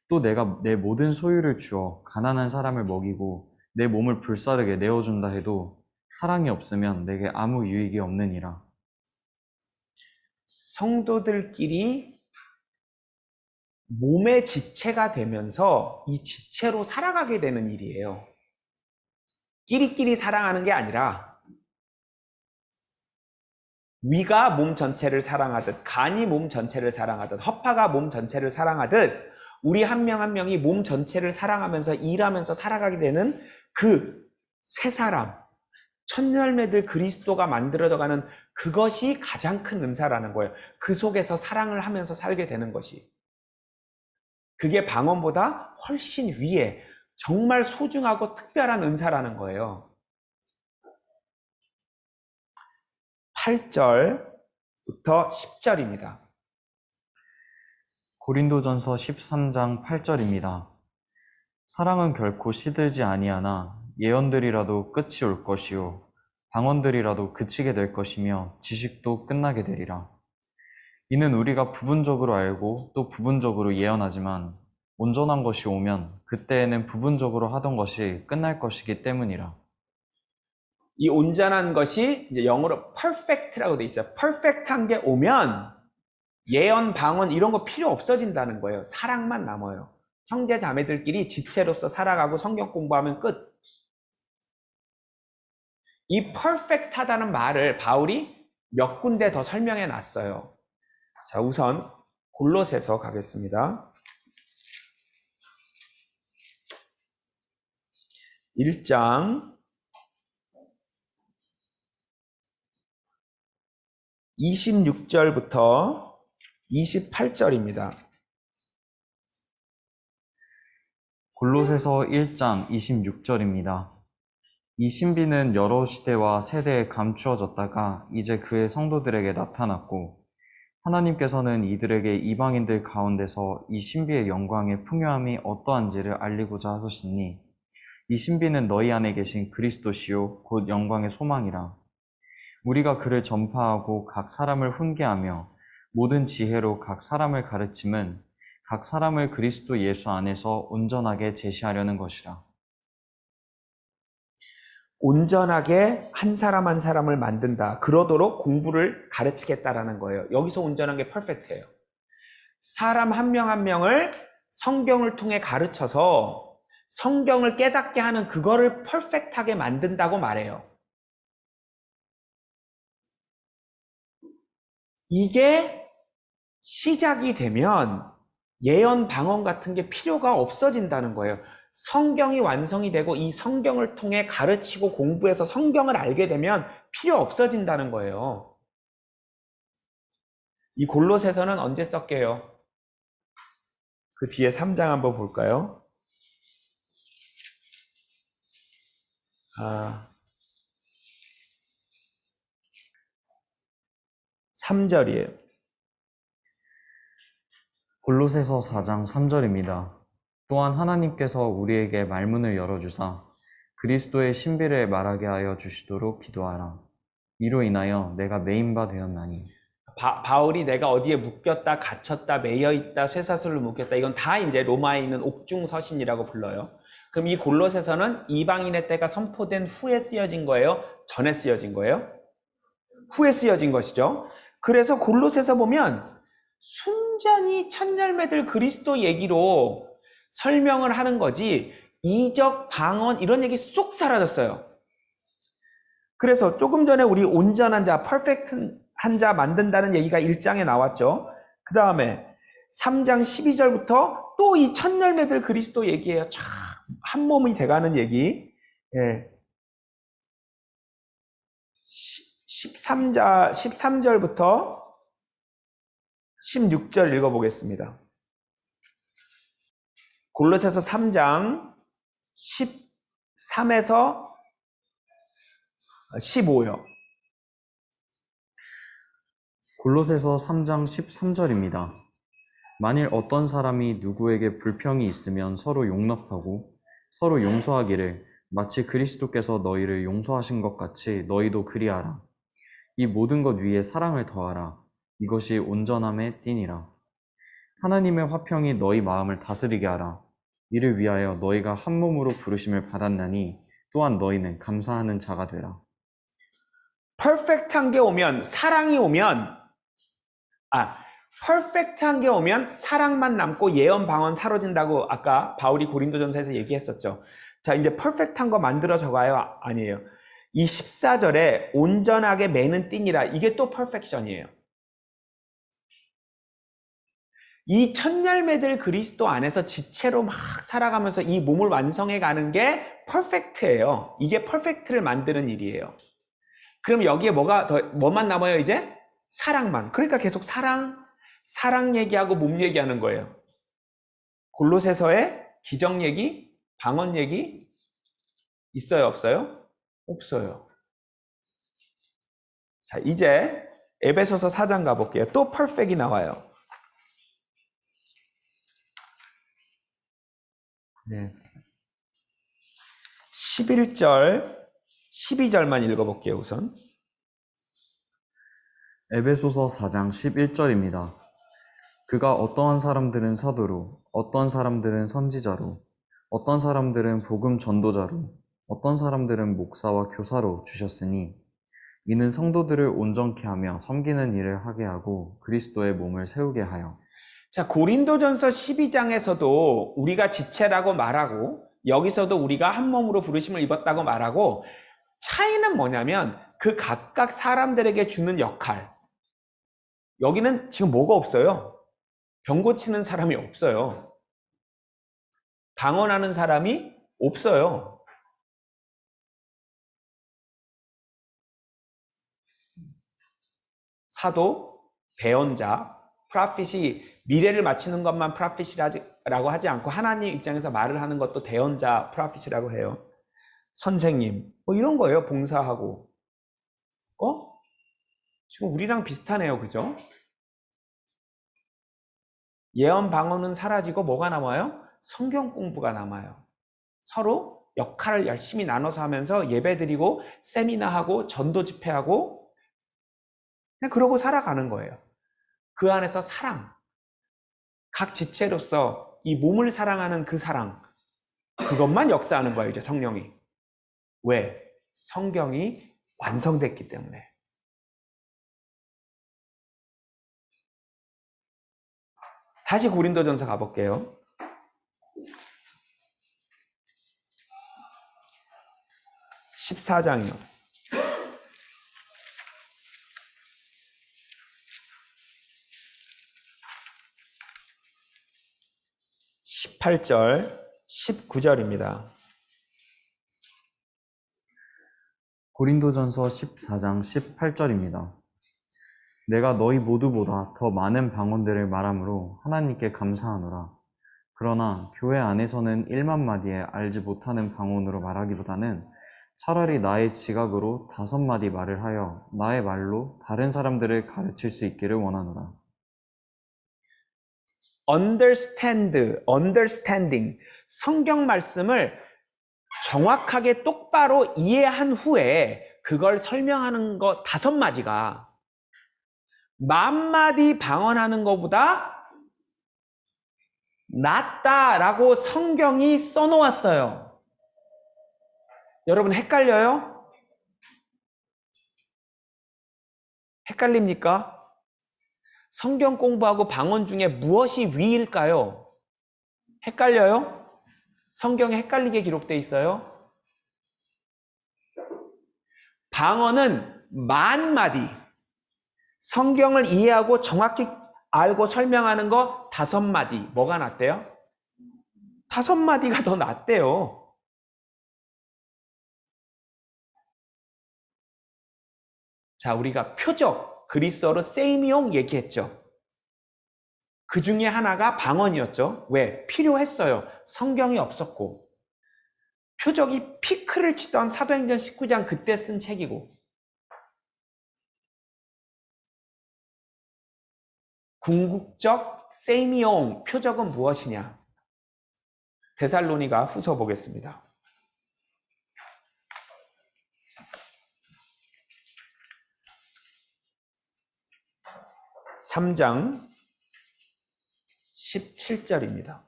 또 내가 내 모든 소유를 주어 가난한 사람을 먹이고 내 몸을 불사르게 내어준다 해도 사랑이 없으면 내게 아무 유익이 없느니라. 성도들끼리 몸의 지체가 되면서 이 지체로 살아가게 되는 일이에요. 끼리끼리 사랑하는 게 아니라 위가 몸 전체를 사랑하듯, 간이 몸 전체를 사랑하듯, 허파가 몸 전체를 사랑하듯 우리 한 명 한 명이 몸 전체를 사랑하면서 일하면서 살아가게 되는 그 세 사람, 천열매들 그리스도가 만들어져가는 그것이 가장 큰 은사라는 거예요. 그 속에서 사랑을 하면서 살게 되는 것이. 그게 방언보다 훨씬 위에 정말 소중하고 특별한 은사라는 거예요. 8절부터 10절입니다. 고린도전서 13장 8절입니다. 사랑은 결코 시들지 아니하나 예언들이라도 끝이 올 것이요 방언들이라도 그치게 될 것이며 지식도 끝나게 되리라. 이는 우리가 부분적으로 알고 또 부분적으로 예언하지만 온전한 것이 오면 그때에는 부분적으로 하던 것이 끝날 것이기 때문이라. 이 온전한 것이 이제 영어로 perfect라고 돼 있어요. perfect한 게 오면 예언, 방언 이런 거 필요 없어진다는 거예요. 사랑만 남아요. 형제 자매들끼리 지체로서 살아가고 성경 공부하면 끝. 이 perfect하다는 말을 바울이 몇 군데 더 설명해 놨어요. 자, 우선 골로새서 가겠습니다. 1장 26절부터 28절입니다. 골로새서 1장 26절입니다. 이 신비는 여러 시대와 세대에 감추어졌다가 이제 그의 성도들에게 나타났고 하나님께서는 이들에게 이방인들 가운데서 이 신비의 영광의 풍요함이 어떠한지를 알리고자 하셨으니 이 신비는 너희 안에 계신 그리스도시요 곧 영광의 소망이라. 우리가 그를 전파하고 각 사람을 훈계하며 모든 지혜로 각 사람을 가르침은 각 사람을 그리스도 예수 안에서 온전하게 제시하려는 것이라. 온전하게 한 사람 한 사람을 만든다. 그러도록 공부를 가르치겠다라는 거예요. 여기서 온전한 게 퍼펙트예요. 사람 한 명 한 명을 성경을 통해 가르쳐서 성경을 깨닫게 하는 그거를 퍼펙트하게 만든다고 말해요. 이게 시작이 되면 예언, 방언 같은 게 필요가 없어진다는 거예요. 성경이 완성이 되고 이 성경을 통해 가르치고 공부해서 성경을 알게 되면 필요 없어진다는 거예요. 이 골로새서는 언제 썼게요? 그 뒤에 3장 한번 볼까요? 3절이에요. 골로새서 4장 3절입니다. 또한 하나님께서 우리에게 말문을 열어주사 그리스도의 신비를 말하게 하여 주시도록 기도하라. 이로 인하여 내가 메인바 되었나니. 바울이 내가 어디에 묶였다, 갇혔다, 매여있다, 쇠사슬로 묶였다, 이건 다 이제 로마에 있는 옥중서신이라고 불러요. 그럼 이 골로새서는 이방인의 때가 선포된 후에 쓰여진 거예요? 전에 쓰여진 거예요? 후에 쓰여진 것이죠. 그래서 골로새서 보면 순전히 첫열매들 그리스도 얘기로 설명을 하는 거지 이적, 방언 이런 얘기 쏙 사라졌어요. 그래서 조금 전에 우리 온전한 자, 퍼펙트한 자 만든다는 얘기가 1장에 나왔죠. 그 다음에 3장 12절부터 또 이 첫열매들 그리스도 얘기예요. 참 한 몸이 돼가는 얘기. 예. 13절부터 16절 읽어보겠습니다. 골로새서 3장 13에서 15요. 골로새서 3장 13절입니다. 만일 어떤 사람이 누구에게 불평이 있으면 서로 용납하고 서로 용서하기를 마치 그리스도께서 너희를 용서하신 것 같이 너희도 그리하라. 이 모든 것 위에 사랑을 더하라. 이것이 온전함의 띠니라. 하나님의 화평이 너희 마음을 다스리게 하라. 이를 위하여 너희가 한 몸으로 부르심을 받았나니 또한 너희는 감사하는 자가 되라. 퍼펙트한 게 오면 사랑이 오면 퍼펙트한 게 오면 사랑만 남고 예언 방언 사라진다고 아까 바울이 고린도전서에서 얘기했었죠. 자, 이제 퍼펙트한 거 만들어 적어요? 아니에요. 이 14절에 온전하게 매는 띠니라 이게 또 퍼펙션이에요. 이 첫열매들 그리스도 안에서 지체로 막 살아가면서 이 몸을 완성해 가는 게 퍼펙트예요. 이게 퍼펙트를 만드는 일이에요. 그럼 여기에 뭐만 남아요 이제? 사랑만. 그러니까 계속 사랑 얘기하고 몸 얘기하는 거예요. 골로새서에 기적 얘기, 방언 얘기 있어요 없어요? 없어요. 자, 이제 에베소서 4장 가볼게요. 또 퍼펙트이 나와요. 네. 11절, 12절만 읽어볼게요, 우선. 에베소서 4장 11절입니다. 그가 어떠한 사람들은 사도로, 어떤 사람들은 선지자로, 어떤 사람들은 복음 전도자로, 어떤 사람들은 목사와 교사로 주셨으니 이는 성도들을 온전케 하며 섬기는 일을 하게 하고 그리스도의 몸을 세우게 하여. 자, 고린도전서 12장에서도 우리가 지체라고 말하고 여기서도 우리가 한 몸으로 부르심을 입었다고 말하고 차이는 뭐냐면 그 각각 사람들에게 주는 역할. 여기는 지금 뭐가 없어요? 병 고치는 사람이 없어요. 방언하는 사람이 없어요. 사도, 대언자, 프라핏이 미래를 맞추는 것만 프라핏이라고 하지 않고 하나님 입장에서 말을 하는 것도 대언자, 프라핏이라고 해요. 선생님, 뭐 이런 거예요. 봉사하고. 지금 우리랑 비슷하네요. 그죠? 예언 방언은 사라지고 뭐가 남아요? 성경 공부가 남아요. 서로 역할을 열심히 나눠서 하면서 예배드리고 세미나하고 전도 집회하고 그냥 그러고 살아가는 거예요. 그 안에서 사랑, 각 지체로서 이 몸을 사랑하는 그 사랑, 그것만 역사하는 거예요. 이제 성령이. 왜? 성경이 완성됐기 때문에. 다시 고린도전서 가볼게요. 14장이요. 18절, 19절입니다. 고린도전서 14장 18절입니다. 내가 너희 모두보다 더 많은 방언들을 말함으로 하나님께 감사하노라. 그러나 교회 안에서는 1만 마디에 알지 못하는 방언으로 말하기보다는 차라리 나의 지각으로 5마디 말을 하여 나의 말로 다른 사람들을 가르칠 수 있기를 원하노라. understanding. 성경 말씀을 정확하게 똑바로 이해한 후에 그걸 설명하는 거 5마디가 10,000마디 방언하는 것보다 낫다라고 성경이 써놓았어요. 여러분 헷갈려요? 헷갈립니까? 성경 공부하고 방언 중에 무엇이 위일까요? 헷갈려요? 성경에 헷갈리게 기록되어 있어요. 방언은 10,000마디. 성경을 이해하고 정확히 알고 설명하는 거 5마디. 뭐가 낫대요? 5마디가 더 낫대요. 자, 우리가 표적, 그리스어로 세이미용 얘기했죠. 그 중에 하나가 방언이었죠. 왜? 필요했어요. 성경이 없었고. 표적이 피크를 치던 사도행전 19장 그때 쓴 책이고. 궁극적 세이미용, 표적은 무엇이냐? 데살로니가 후서 보겠습니다. 3장 17절입니다.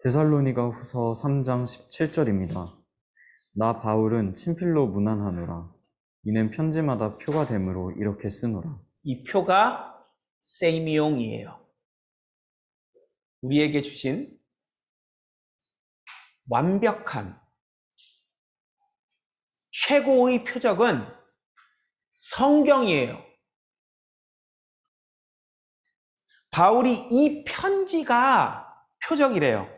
데살로니가 후서 3장 17절입니다. 나 바울은 친필로 문안하노라. 이는 편지마다 표가 되므로 이렇게 쓰노라. 이 표가 세이미용이에요. 우리에게 주신 완벽한 최고의 표적은 성경이에요. 바울이 이 편지가 표적이래요.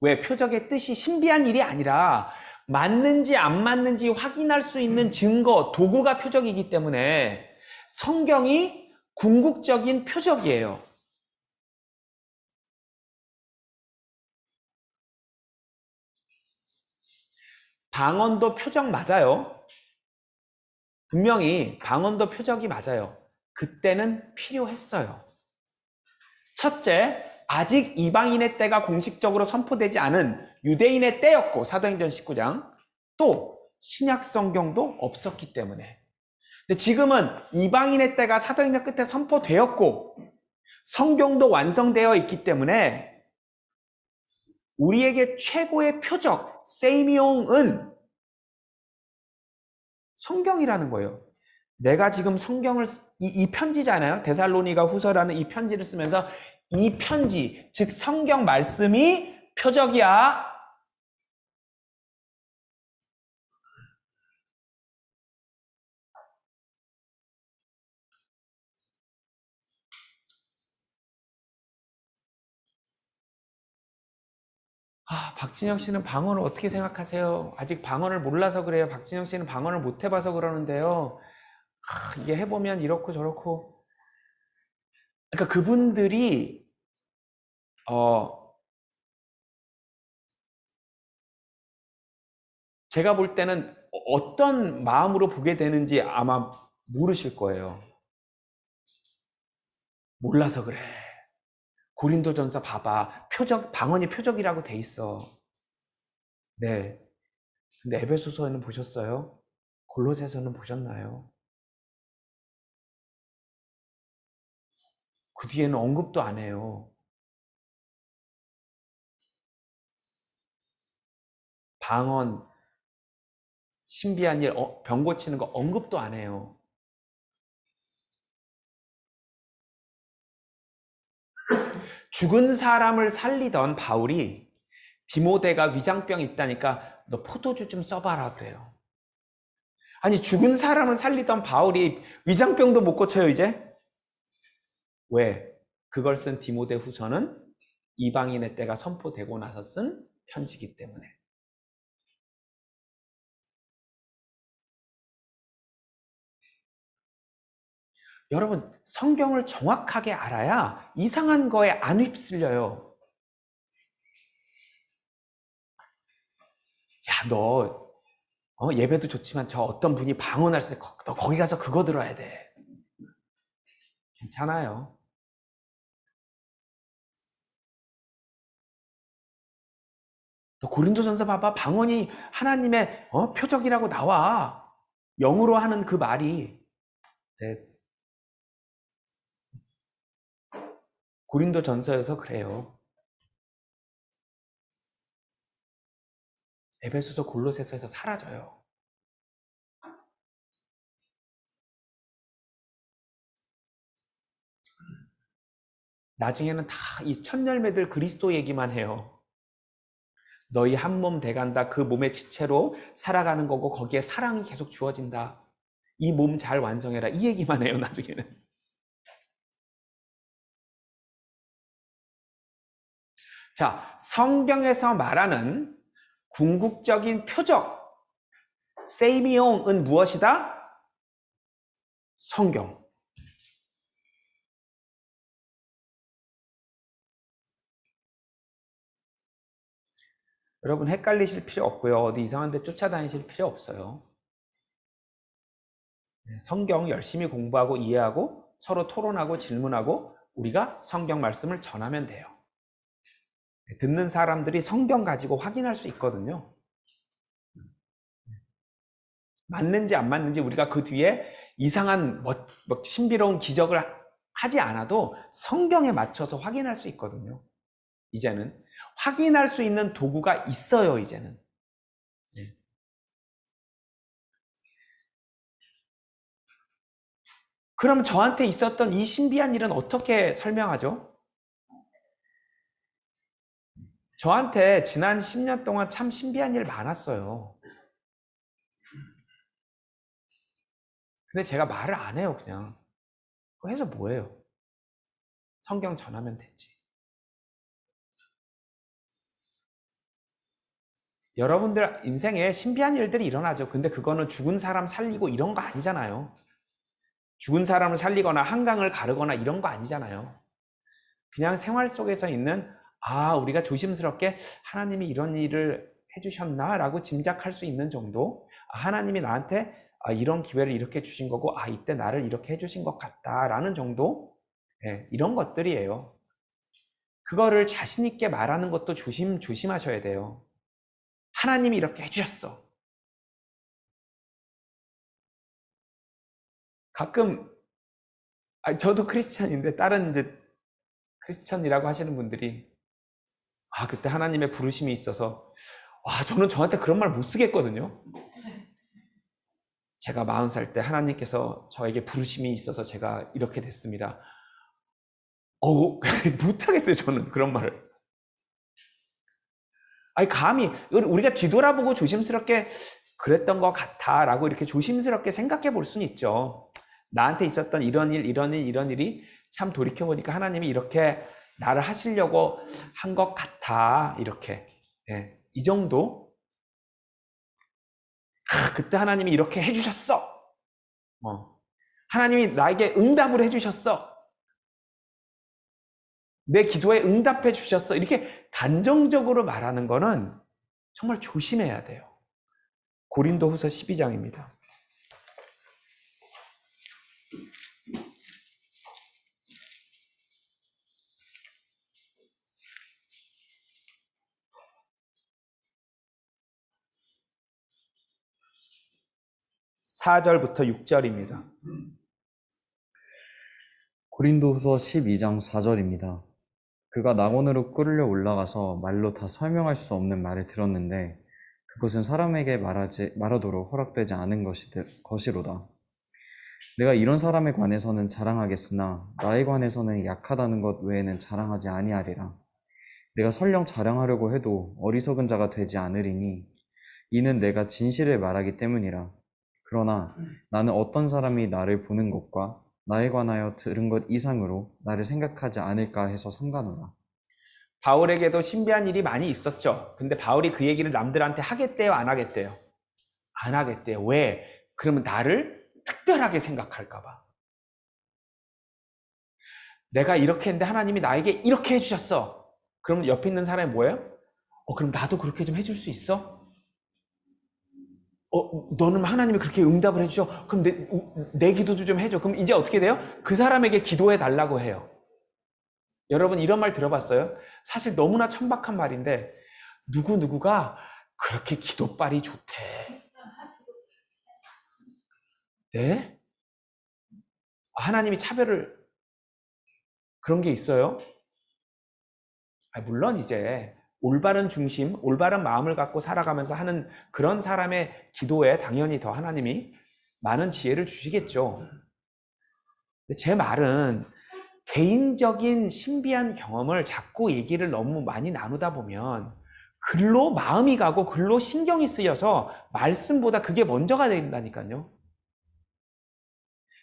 왜? 표적의 뜻이 신비한 일이 아니라 맞는지 안 맞는지 확인할 수 있는 증거, 도구가 표적이기 때문에 성경이 궁극적인 표적이에요. 방언도 표적 맞아요. 분명히 방언도 표적이 맞아요. 그때는 필요했어요. 첫째, 아직 이방인의 때가 공식적으로 선포되지 않은 유대인의 때였고, 사도행전 19장, 또 신약 성경도 없었기 때문에. 근데 지금은 이방인의 때가 사도행전 끝에 선포되었고 성경도 완성되어 있기 때문에 우리에게 최고의 표적, 세이미용은 성경이라는 거예요. 내가 지금 성경을, 이 편지잖아요. 데살로니가 후서라는 이 편지를 쓰면서 이 편지, 즉 성경 말씀이 표적이야. 박진영 씨는 방언을 어떻게 생각하세요? 아직 방언을 몰라서 그래요. 박진영 씨는 방언을 못 해봐서 그러는데요. 이게 해보면 이렇고 저렇고. 그러니까 그분들이 제가 볼 때는 어떤 마음으로 보게 되는지 아마 모르실 거예요. 몰라서 그래. 고린도전서 봐봐. 표적, 방언이 표적이라고 돼 있어. 네. 근데 에베소서는 보셨어요? 골로새서는 보셨나요? 그 뒤에는 언급도 안 해요. 방언, 신비한 일, 병 고치는 거 언급도 안 해요. 죽은 사람을 살리던 바울이 디모데가 위장병 있다니까 너 포도주 좀 써봐라 그래요. 아니 죽은 사람을 살리던 바울이 위장병도 못 고쳐요 이제? 왜? 그걸 쓴 디모데 후서는 이방인의 때가 선포되고 나서 쓴 편지이기 때문에. 여러분 성경을 정확하게 알아야 이상한 거에 안 휩쓸려요. 야, 너 예배도 좋지만 저 어떤 분이 방언할 때 너 거기 가서 그거 들어야 돼. 괜찮아요. 너 고린도전서 봐봐. 방언이 하나님의 표적이라고 나와. 영으로 하는 그 말이. 네. 고린도전서에서 그래요. 에베소서 골로새서에서 사라져요. 나중에는 다 이 천열매들 그리스도 얘기만 해요. 너희 한 몸 돼간다. 그 몸의 지체로 살아가는 거고 거기에 사랑이 계속 주어진다. 이 몸 잘 완성해라. 이 얘기만 해요. 나중에는. 자, 성경에서 말하는 궁극적인 표적, 세이미용은 무엇이다? 성경. 여러분 헷갈리실 필요 없고요. 어디 이상한 데 쫓아다니실 필요 없어요. 성경 열심히 공부하고 이해하고 서로 토론하고 질문하고 우리가 성경 말씀을 전하면 돼요. 듣는 사람들이 성경 가지고 확인할 수 있거든요. 맞는지 안 맞는지 우리가 그 뒤에 이상한 신비로운 기적을 하지 않아도 성경에 맞춰서 확인할 수 있거든요. 이제는 확인할 수 있는 도구가 있어요. 이제는. 그럼 저한테 있었던 이 신비한 일은 어떻게 설명하죠? 저한테 지난 10년 동안 참 신비한 일 많았어요. 근데 제가 말을 안 해요, 그냥. 그거 해서 뭐예요? 성경 전하면 되지. 여러분들 인생에 신비한 일들이 일어나죠. 근데 그거는 죽은 사람 살리고 이런 거 아니잖아요. 죽은 사람을 살리거나 한강을 가르거나 이런 거 아니잖아요. 그냥 생활 속에서 있는 우리가 조심스럽게 하나님이 이런 일을 해주셨나? 라고 짐작할 수 있는 정도. 하나님이 나한테 이런 기회를 이렇게 주신 거고 이때 나를 이렇게 해주신 것 같다 라는 정도. 이런 것들이에요. 그거를 자신 있게 말하는 것도 조심하셔야 돼요. 하나님이 이렇게 해주셨어. 가끔 저도 크리스찬인데 다른 이제 크리스찬이라고 하시는 분들이 그때 하나님의 부르심이 있어서 저는 저한테 그런 말 못 쓰겠거든요. 제가 40살 때 하나님께서 저에게 부르심이 있어서 제가 이렇게 됐습니다. 못하겠어요, 저는 그런 말을. 감히 우리가 뒤돌아보고 조심스럽게 그랬던 것 같아 라고 이렇게 조심스럽게 생각해 볼 수는 있죠. 나한테 있었던 이런 일이 참 돌이켜보니까 하나님이 이렇게 나를 하시려고 한 것 같아, 이렇게. 이 정도? 그때 하나님이 이렇게 해주셨어. 하나님이 나에게 응답을 해주셨어. 내 기도에 응답해 주셨어. 이렇게 단정적으로 말하는 거는 정말 조심해야 돼요. 고린도후서 12장입니다. (4절부터) (6절입니다) 고린도후서 12장 4절입니다. 그가 낙원으로 끌려 올라가서 말로 다 설명할 수 없는 말을 들었는데 그것은 사람에게 말하도록 허락되지 않은 것이로다. 내가 이런 사람에 관해서는 자랑하겠으나 나에 관해서는 약하다는 것 외에는 자랑하지 아니하리라. 내가 설령 자랑하려고 해도 어리석은 자가 되지 않으리니 이는 내가 진실을 말하기 때문이라. 그러나 나는 어떤 사람이 나를 보는 것과 나에 관하여 들은 것 이상으로 나를 생각하지 않을까 해서 삼가노라. 바울에게도 신비한 일이 많이 있었죠. 근데 바울이 그 얘기를 남들한테 하겠대요, 안 하겠대요? 안 하겠대요. 왜? 그러면 나를 특별하게 생각할까 봐. 내가 이렇게 했는데 하나님이 나에게 이렇게 해주셨어. 그럼 옆에 있는 사람이 뭐예요? 그럼 나도 그렇게 좀 해줄 수 있어? 너는 하나님이 그렇게 응답을 해주셔. 그럼 내 기도도 좀 해줘. 그럼 이제 어떻게 돼요? 그 사람에게 기도해 달라고 해요. 여러분 이런 말 들어봤어요? 사실 너무나 천박한 말인데 누구가 그렇게 기도빨이 좋대. 네? 하나님이 차별을 그런 게 있어요? 물론 이제 올바른 중심, 올바른 마음을 갖고 살아가면서 하는 그런 사람의 기도에 당연히 더 하나님이 많은 지혜를 주시겠죠. 근데 제 말은 개인적인 신비한 경험을 자꾸 얘기를 너무 많이 나누다 보면 글로 마음이 가고 글로 신경이 쓰여서 말씀보다 그게 먼저가 된다니까요.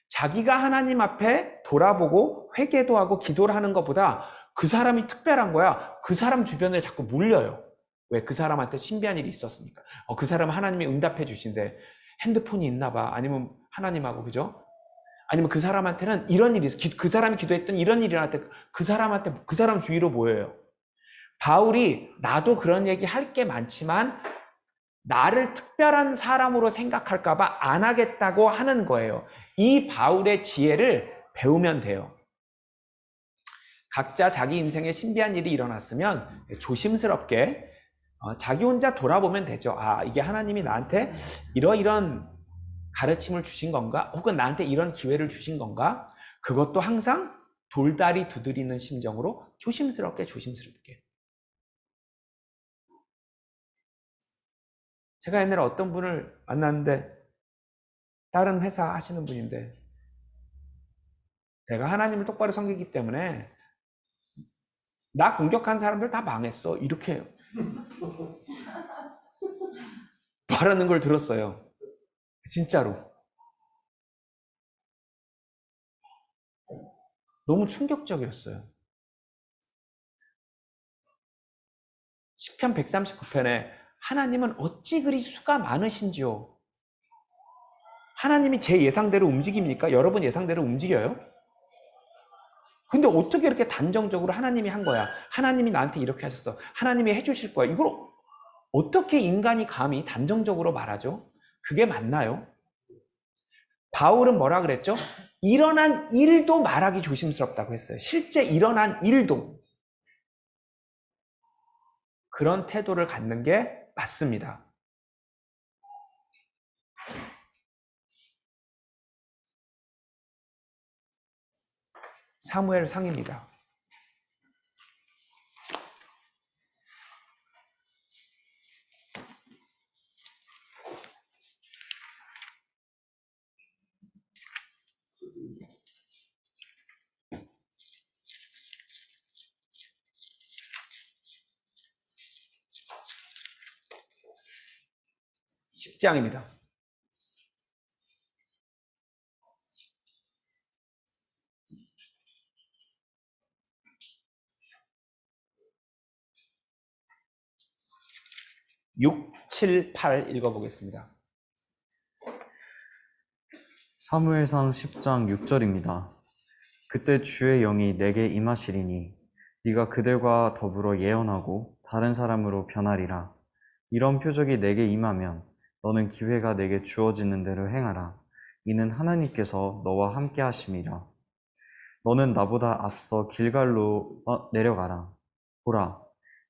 자기가 하나님 앞에 돌아보고 회개도 하고 기도를 하는 것보다 그 사람이 특별한 거야. 그 사람 주변에 자꾸 몰려요. 왜? 그 사람한테 신비한 일이 있었으니까. 그 사람은 하나님이 응답해 주신대. 핸드폰이 있나 봐. 아니면 하나님하고, 그죠? 아니면 그 사람한테는 이런 일이 있어. 그 사람이 기도했던 이런 일이 일어날 때 그 사람 주위로 모여요. 바울이 나도 그런 얘기 할 게 많지만 나를 특별한 사람으로 생각할까 봐 안 하겠다고 하는 거예요. 이 바울의 지혜를 배우면 돼요. 각자 자기 인생에 신비한 일이 일어났으면 조심스럽게 자기 혼자 돌아보면 되죠. 이게 하나님이 나한테 이런 가르침을 주신 건가? 혹은 나한테 이런 기회를 주신 건가? 그것도 항상 돌다리 두드리는 심정으로 조심스럽게. 제가 옛날에 어떤 분을 만났는데 다른 회사 하시는 분인데 내가 하나님을 똑바로 섬기기 때문에 나 공격한 사람들 다 망했어. 이렇게 말하는 걸 들었어요. 진짜로. 너무 충격적이었어요. 시편 139편에 하나님은 어찌 그리 수가 많으신지요. 하나님이 제 예상대로 움직입니까? 여러분 예상대로 움직여요? 근데 어떻게 이렇게 단정적으로 하나님이 한 거야? 하나님이 나한테 이렇게 하셨어. 하나님이 해주실 거야. 이걸 어떻게 인간이 감히 단정적으로 말하죠? 그게 맞나요? 바울은 뭐라 그랬죠? 일어난 일도 말하기 조심스럽다고 했어요. 실제 일어난 일도. 그런 태도를 갖는 게 맞습니다. 사무엘 상입니다. 십 장입니다. 육, 칠, 팔 읽어보겠습니다. 사무엘상 10장 6절입니다. 그때 주의 영이 내게 임하시리니 네가 그들과 더불어 예언하고 다른 사람으로 변하리라. 이런 표적이 내게 임하면 너는 기회가 내게 주어지는 대로 행하라. 이는 하나님께서 너와 함께 하심이라. 너는 나보다 앞서 길갈로 내려가라. 보라,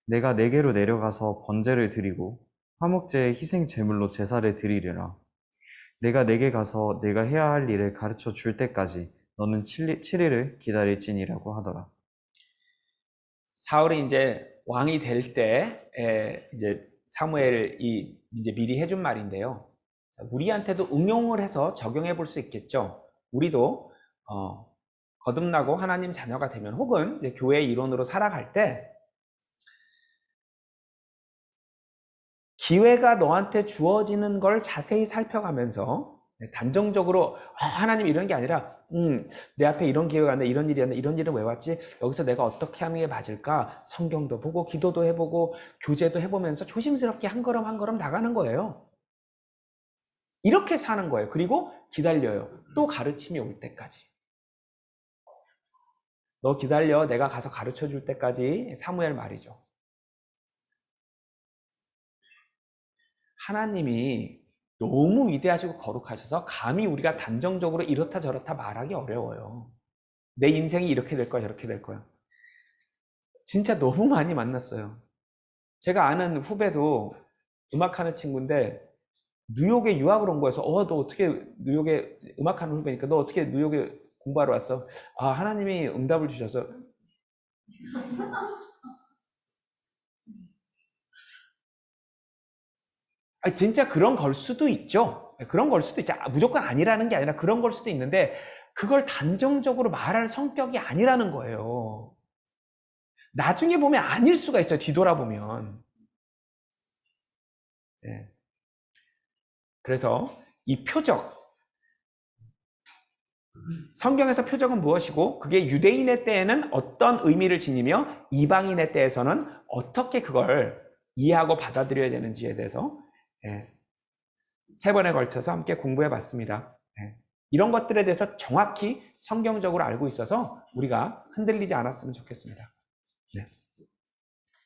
내가 내게로 내려가서 번제를 드리고 화목제의 희생 제물로 제사를 드리리라. 내가 내게 가서 내가 해야 할 일을 가르쳐 줄 때까지 너는 7일을 기다릴지니라고 하더라. 사울이 이제 왕이 될 때 이제 사무엘이 이제 미리 해준 말인데요. 우리한테도 응용을 해서 적용해 볼 수 있겠죠. 우리도 거듭나고 하나님 자녀가 되면 혹은 이제 교회의 일원으로 살아갈 때 기회가 너한테 주어지는 걸 자세히 살펴가면서 단정적으로 하나님 이런 게 아니라 내 앞에 이런 기회가 왔네, 이런 일이 왔네, 이런 일은 왜 왔지? 여기서 내가 어떻게 하는 게 맞을까? 성경도 보고 기도도 해보고 교제도 해보면서 조심스럽게 한 걸음 한 걸음 나가는 거예요. 이렇게 사는 거예요. 그리고 기다려요. 또 가르침이 올 때까지. 너 기다려, 내가 가서 가르쳐 줄 때까지. 사무엘 말이죠. 하나님이 너무 위대하시고 거룩하셔서 감히 우리가 단정적으로 이렇다 저렇다 말하기 어려워요. 내 인생이 이렇게 될 거야, 저렇게 될 거야. 진짜 너무 많이 만났어요. 제가 아는 후배도 음악하는 친구인데 뉴욕에 유학을 온 거여서 너 어떻게 뉴욕에 음악하는 후배니까 너 어떻게 뉴욕에 공부하러 왔어? 하나님이 응답을 주셔서. 진짜 그런 걸 수도 있죠. 그런 걸 수도 있죠. 무조건 아니라는 게 아니라 그런 걸 수도 있는데 그걸 단정적으로 말할 성격이 아니라는 거예요. 나중에 보면 아닐 수가 있어요. 뒤돌아보면. 네. 그래서 이 표적, 성경에서 표적은 무엇이고 그게 유대인의 때에는 어떤 의미를 지니며 이방인의 때에서는 어떻게 그걸 이해하고 받아들여야 되는지에 대해서 세 번에 걸쳐서 함께 공부해 봤습니다. 이런 것들에 대해서 정확히 성경적으로 알고 있어서 우리가 흔들리지 않았으면 좋겠습니다. 네.